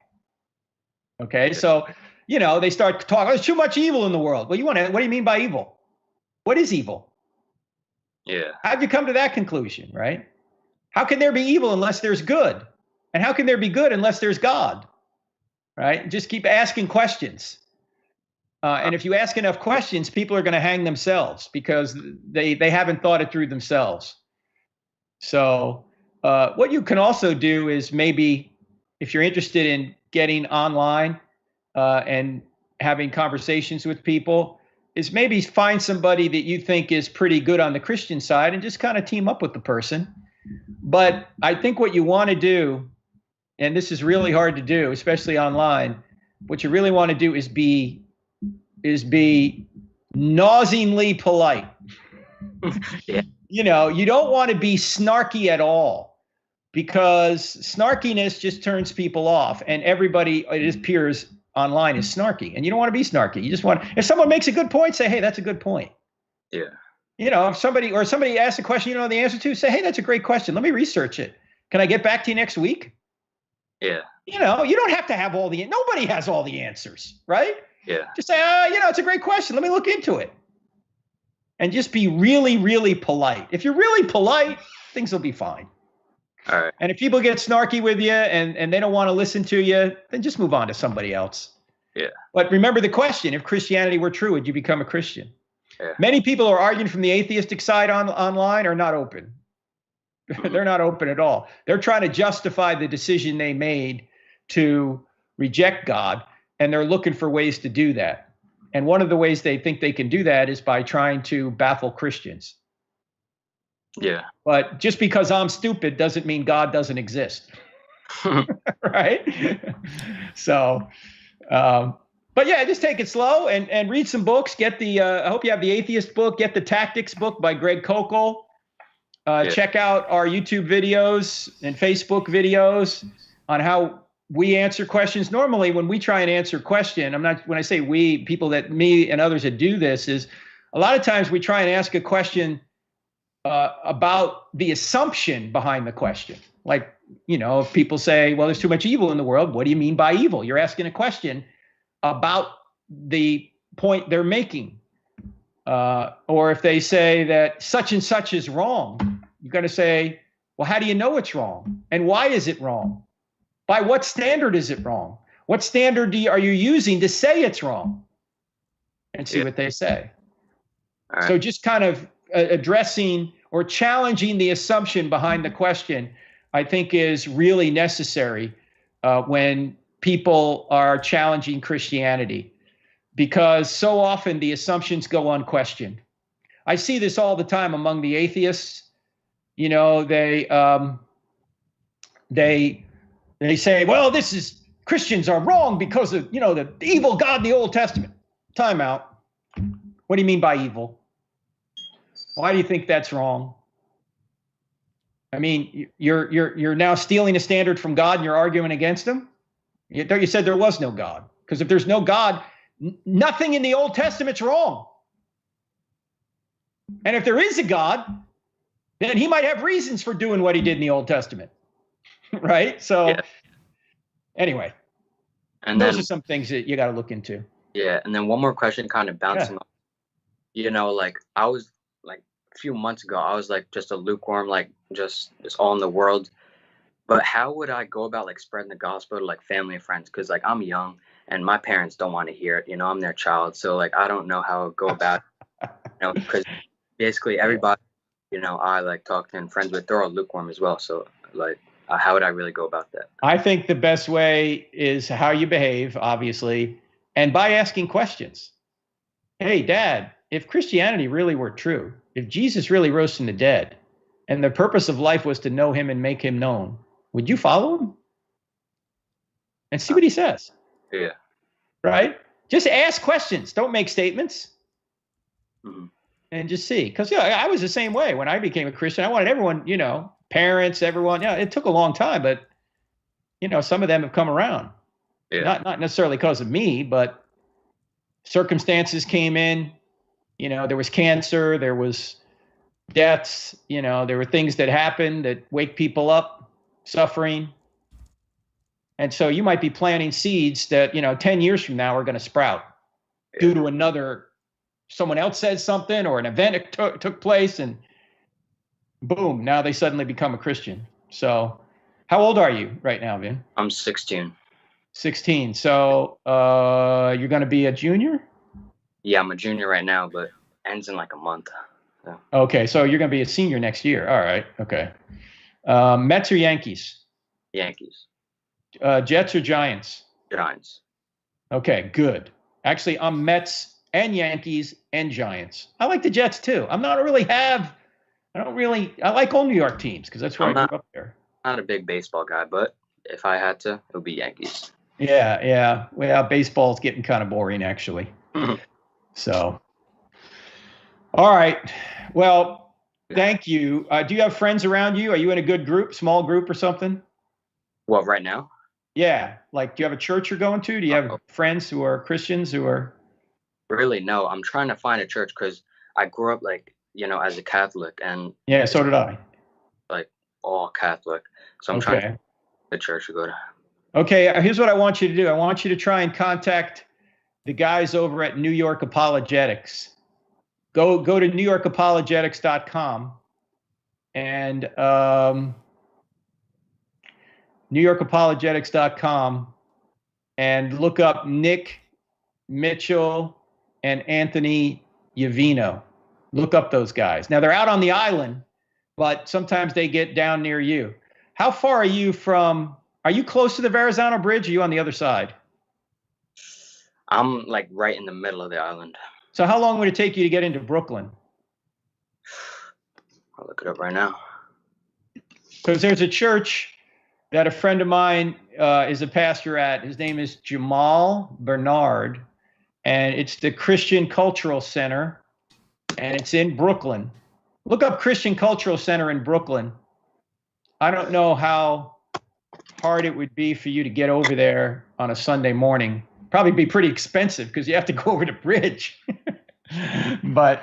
S1: Okay, so they start talking. There's too much evil in the world. Well, what do you mean by evil? What is evil?
S8: Yeah.
S1: How'd you come to that conclusion, right? How can there be evil unless there's good? And how can there be good unless there's God? Right? Just keep asking questions. And if you ask enough questions, people are going to hang themselves because they haven't thought it through themselves. So what you can also do is maybe if you're interested in getting online and having conversations with people is maybe find somebody that you think is pretty good on the Christian side and just kind of team up with the person. But I think what you want to do, and this is really hard to do, especially online, what you really want to do is be nauseingly polite.
S8: Yeah.
S1: You know, you don't want to be snarky at all, because snarkiness just turns people off, and everybody, it appears online, is snarky, and you don't want to be snarky. You just want, if someone makes a good point, say, hey, that's a good point.
S8: Yeah.
S1: You know, if somebody asks a question you don't know the answer to, say, hey, that's a great question. Let me research it. Can I get back to you next week?
S8: Yeah.
S1: You know, you don't have to have nobody has all the answers, right?
S8: Yeah.
S1: Just say, you know, it's a great question. Let me look into it. And just be really, really polite. If you're really polite, things will be fine.
S8: All right.
S1: And if people get snarky with you and they don't want to listen to you, then just move on to somebody else.
S8: Yeah.
S1: But remember the question, if Christianity were true, would you become a Christian?
S8: Yeah.
S1: Many people who are arguing from the atheistic side online are not open. They're not open at all. They're trying to justify the decision they made to reject God, and they're looking for ways to do that. And one of the ways they think they can do that is by trying to baffle Christians.
S8: Yeah.
S1: But just because I'm stupid doesn't mean God doesn't exist. Right? So, but yeah, just take it slow and read some books. Get the, I hope you have the Atheist book. Get the Tactics book by Greg Koukl. Check out our YouTube videos and Facebook videos on how we answer questions. Normally, when we try and answer a question, when I say we, people that me and others that do this, is a lot of times we try and ask a question about the assumption behind the question. Like, you know, if people say, well, there's too much evil in the world, what do you mean by evil? You're asking a question about the point they're making. Or if they say that such and such is wrong, you got to say, well, how do you know it's wrong? And why is it wrong? By what standard is it wrong? What standard are you using to say it's wrong? And see what they say. Right. So just kind of addressing or challenging the assumption behind the question, I think, is really necessary when people are challenging Christianity, because so often the assumptions go unquestioned. I see this all the time among the atheists. You know, they say, well, Christians are wrong because of, you know, the evil God in the Old Testament. Time out. What do you mean by evil? Why do you think that's wrong? I mean, you're now stealing a standard from God and you're arguing against him? You said there was no God. Because if there's no God, nothing in the Old Testament's wrong. And if there is a God, then he might have reasons for doing what he did in the Old Testament. Right? So anyway, and those are some things that you got to look into.
S8: Yeah. And then one more question, kind of bouncing off. You know, like I was like a few months ago, I was like just a lukewarm, like just all in the world. But how would I go about like spreading the gospel to like family and friends? Because like I'm young and my parents don't want to hear it. You know, I'm their child. So like I don't know how to go about it, you know, because basically everybody, you know, I like talk to and friends with, they're all lukewarm as well. So like, how would I really go about that?
S1: I think the best way is how you behave, obviously, and by asking questions. Hey, Dad, if Christianity really were true, if Jesus really rose from the dead, and the purpose of life was to know him and make him known, would you follow him? And see what he says.
S8: Yeah.
S1: Right? Just ask questions. Don't make statements.
S8: Mm-hmm.
S1: And just see. Because I was the same way when I became a Christian. I wanted everyone, you know, parents, everyone. Yeah, it took a long time, but you know, some of them have come around. Yeah. Not necessarily because of me, but circumstances came in. You know, there was cancer, there was deaths. You know, there were things that happened that wake people up, suffering. And so you might be planting seeds that, you know, 10 years from now are going to sprout due to someone else said something or an event took place, and boom, now they suddenly become a Christian. So how old are you right now, Vin?
S8: I'm 16.
S1: 16. So you're going to be a junior?
S8: Yeah, I'm a junior right now, but ends in like a month. So.
S1: Okay, so you're going to be a senior next year. All right, okay. Mets or Yankees?
S8: Yankees.
S1: Jets or Giants?
S8: Giants.
S1: Okay, good. Actually, I'm Mets and Yankees and Giants. I like the Jets too. I like all New York teams because that's where I grew up there.
S8: Not a big baseball guy, but if I had to, it would be Yankees.
S1: Yeah. Well, baseball's getting kind of boring, actually. So, all right. Well, thank you. Do you have friends around you? Are you in a good group, small group or something?
S8: What, right now?
S1: Yeah. Like, do you have a church you're going to? Do you have friends who are Christians who are?
S8: Really, no. I'm trying to find a church because I grew up, like, as a Catholic. And
S1: yeah, so did I.
S8: Like, all Catholic. So I'm trying to find a church to go to.
S1: Okay, here's what I want you to do. I want you to try and contact the guys over at New York Apologetics. Go to newyorkapologetics.com and newyorkapologetics.com and look up Nick Mitchell and Anthony Yavino. Look up those guys. Now, they're out on the island, but sometimes they get down near you. How far are you from? Are you close to the Verrazano Bridge? Or are you on the other side?
S8: I'm like right in the middle of the island.
S1: So how long would it take you to get into Brooklyn?
S8: I'll look it up right now.
S1: Because there's a church that a friend of mine is a pastor at. His name is Jamal Bernard, and it's the Christian Cultural Center, and it's in Brooklyn. Look up Christian Cultural Center in Brooklyn. I don't know how hard it would be for you to get over there on a Sunday morning. Probably be pretty expensive because you have to go over the bridge. But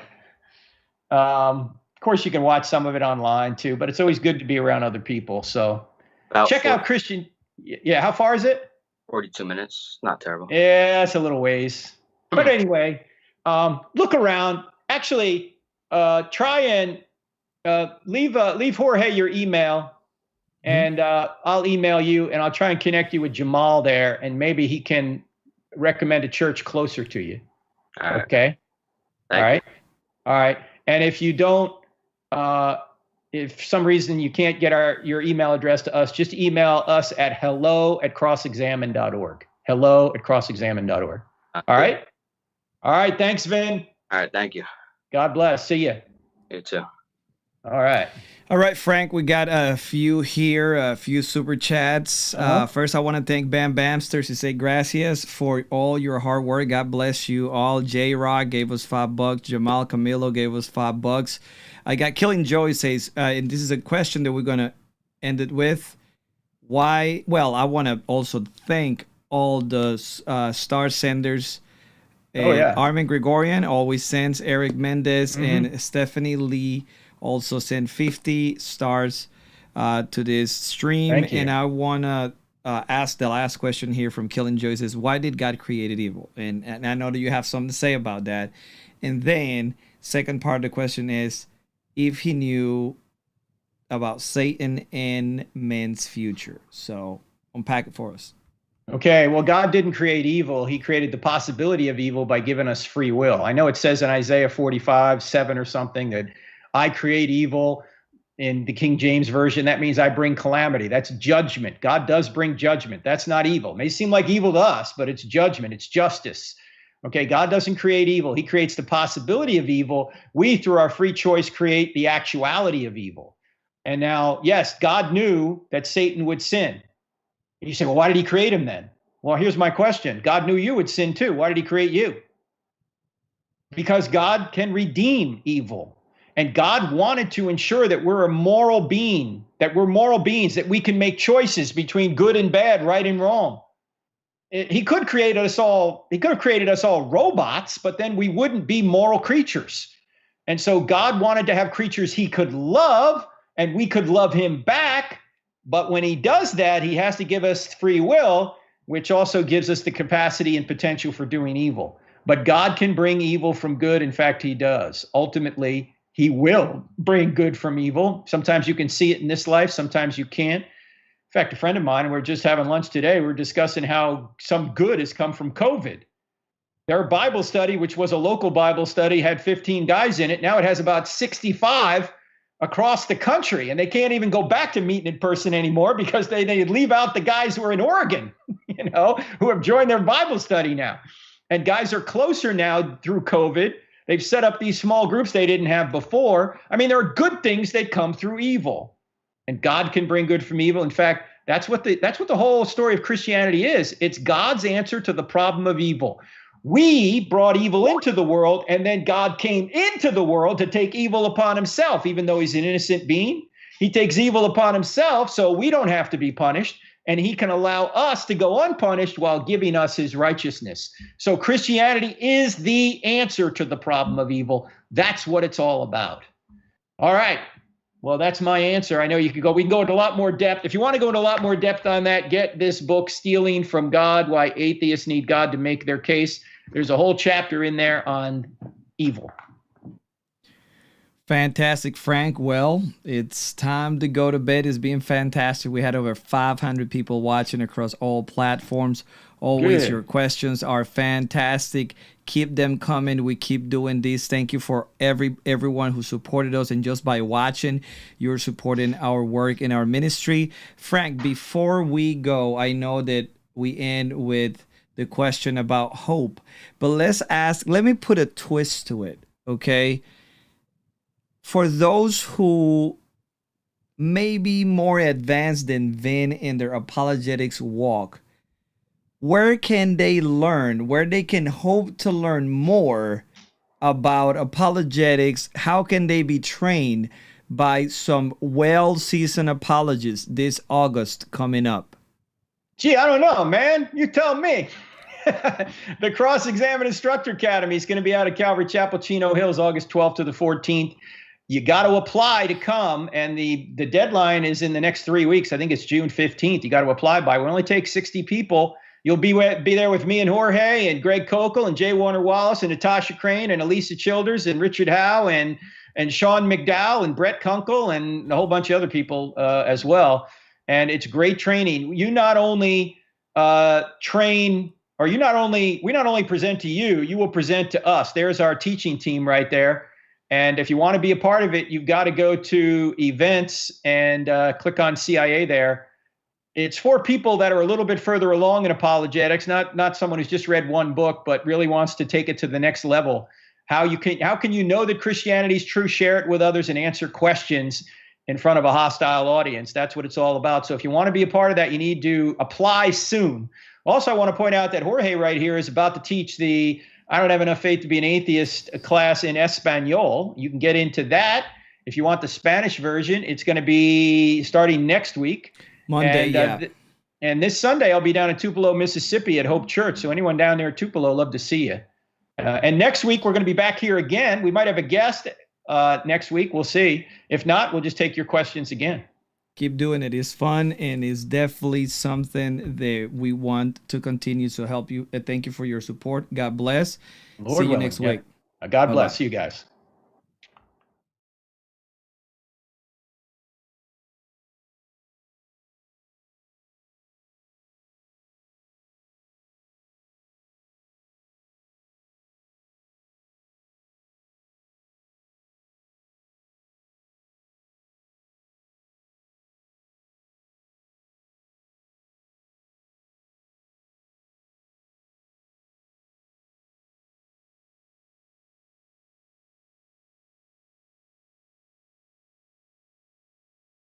S1: of course you can watch some of it online too, but it's always good to be around other people. So check out Christian. Yeah. How far is it?
S8: 42 minutes. Not terrible.
S1: Yeah, it's a little ways. But anyway, look around. Actually, try and leave Jorge your email. And I'll email you, and I'll try and connect you with Jamal there, and maybe he can recommend a church closer to you.
S8: All right.
S1: Okay. All right. And if you don't, if for some reason you can't get your email address to us, just email us at hello@crossexamine.org. hello@crossexamine.org. All right. All right. Thanks, Vin.
S8: All right. Thank you.
S1: God bless. See you.
S8: You too.
S1: All right.
S2: All right, Frank, we got a few here, a few super chats. First, I want to thank Bam Bamsters. He said, gracias for all your hard work. God bless you all. J-Rock gave us $5. Jamal Camilo gave us $5. I got Killing Joey says, and this is a question that we're going to end it with. Why? Well, I want to also thank all the star senders. Armin Gregorian always sends. Eric Mendez and Stephanie Lee also send 50 stars to this stream. And I want to ask the last question here from Killing Joy. Says, why did God create evil? And I know that you have something to say about that. And then second part of the question is if he knew about Satan and man's future. So unpack it for us.
S1: Okay, well, God didn't create evil. He created the possibility of evil by giving us free will. I know it says in Isaiah 45:7 or something that I create evil in the King James Version. That means I bring calamity. That's judgment. God does bring judgment. That's not evil. It may seem like evil to us, but it's judgment. It's justice. Okay, God doesn't create evil. He creates the possibility of evil. We, through our free choice, create the actuality of evil. And now, yes, God knew that Satan would sin. You say, well, why did he create him then? Well, here's my question. God knew you would sin too. Why did he create you? Because God can redeem evil. And God wanted to ensure that we're a moral being, that we're moral beings, that we can make choices between good and bad, right and wrong. He could have created us all robots, but then we wouldn't be moral creatures. And so God wanted to have creatures he could love, and we could love him back. But when he does that, he has to give us free will, which also gives us the capacity and potential for doing evil. But God can bring evil from good. In fact, he does. Ultimately, he will bring good from evil. Sometimes you can see it in this life. Sometimes you can't. In fact, a friend of mine, we were just having lunch today. We were discussing how some good has come from COVID. Their Bible study, which was a local Bible study, had 15 guys in it. Now it has about 65 across the country. And they can't even go back to meeting in person anymore because they leave out the guys who are in Oregon, who have joined their Bible study now. And guys are closer now through COVID. They've set up these small groups they didn't have before. I mean, there are good things that come through evil. And God can bring good from evil. In fact, that's what the whole story of Christianity is. It's God's answer to the problem of evil. We brought evil into the world, and then God came into the world to take evil upon himself. Even though he's an innocent being, he takes evil upon himself so we don't have to be punished, and he can allow us to go unpunished while giving us his righteousness. So Christianity is the answer to the problem of evil. That's what it's all about. All right. Well, that's my answer. I know we can go into a lot more depth. If you want to go into a lot more depth on that, get this book, Stealing from God, Why Atheists Need God to Make Their Case. There's a whole chapter in there on evil.
S2: Fantastic, Frank. Well, it's time to go to bed. It's been fantastic. We had over 500 people watching across all platforms. Always, good. Your questions are fantastic. Keep them coming. We keep doing this. Thank you for everyone who supported us. And just by watching, you're supporting our work in our ministry. Frank, before we go, I know that we end with the question about hope. But let me put a twist to it, okay? For those who may be more advanced than Vin in their apologetics walk, where can they learn, where they can hope to learn more about apologetics? How can they be trained by some well-seasoned apologists this August coming up?
S1: Gee, I don't know, man. You tell me. The Cross-Examine Instructor Academy is going to be out of Calvary Chapel, Chino Hills, August 12th to the 14th. You got to apply to come, and the deadline is in the next 3 weeks. I think it's June 15th. You got to apply by. We only take 60 people. You'll be there with me and Jorge and Greg Kokel and Jay Warner Wallace and Natasha Crane and Elisa Childers and Richard Howe and Sean McDowell and Brett Kunkel and a whole bunch of other people as well. And it's great training. You not only train, or we not only present to you, you will present to us. There's our teaching team right there. And if you want to be a part of it, you've got to go to events and click on CIA there. It's for people that are a little bit further along in apologetics, not someone who's just read one book, but really wants to take it to the next level. How can you know that Christianity is true? Share it with others and answer questions in front of a hostile audience. That's what it's all about. So if you want to be a part of that, you need to apply soon. Also, I want to point out that Jorge right here is about to teach the I Don't Have Enough Faith to Be an Atheist class in Espanol. You can get into that. If you want the Spanish version, it's going to be starting next week.
S2: Monday,
S1: and this Sunday, I'll be down in Tupelo, Mississippi at Hope Church. So anyone down there at Tupelo, love to see you. And next week, we're going to be back here again. We might have a guest next week. We'll see. If not, we'll just take your questions again.
S2: Keep doing it. It's fun, and it's definitely something that we want to continue to help you. Thank you for your support. God bless.
S1: Lord
S2: see you next week.
S1: God bless you guys.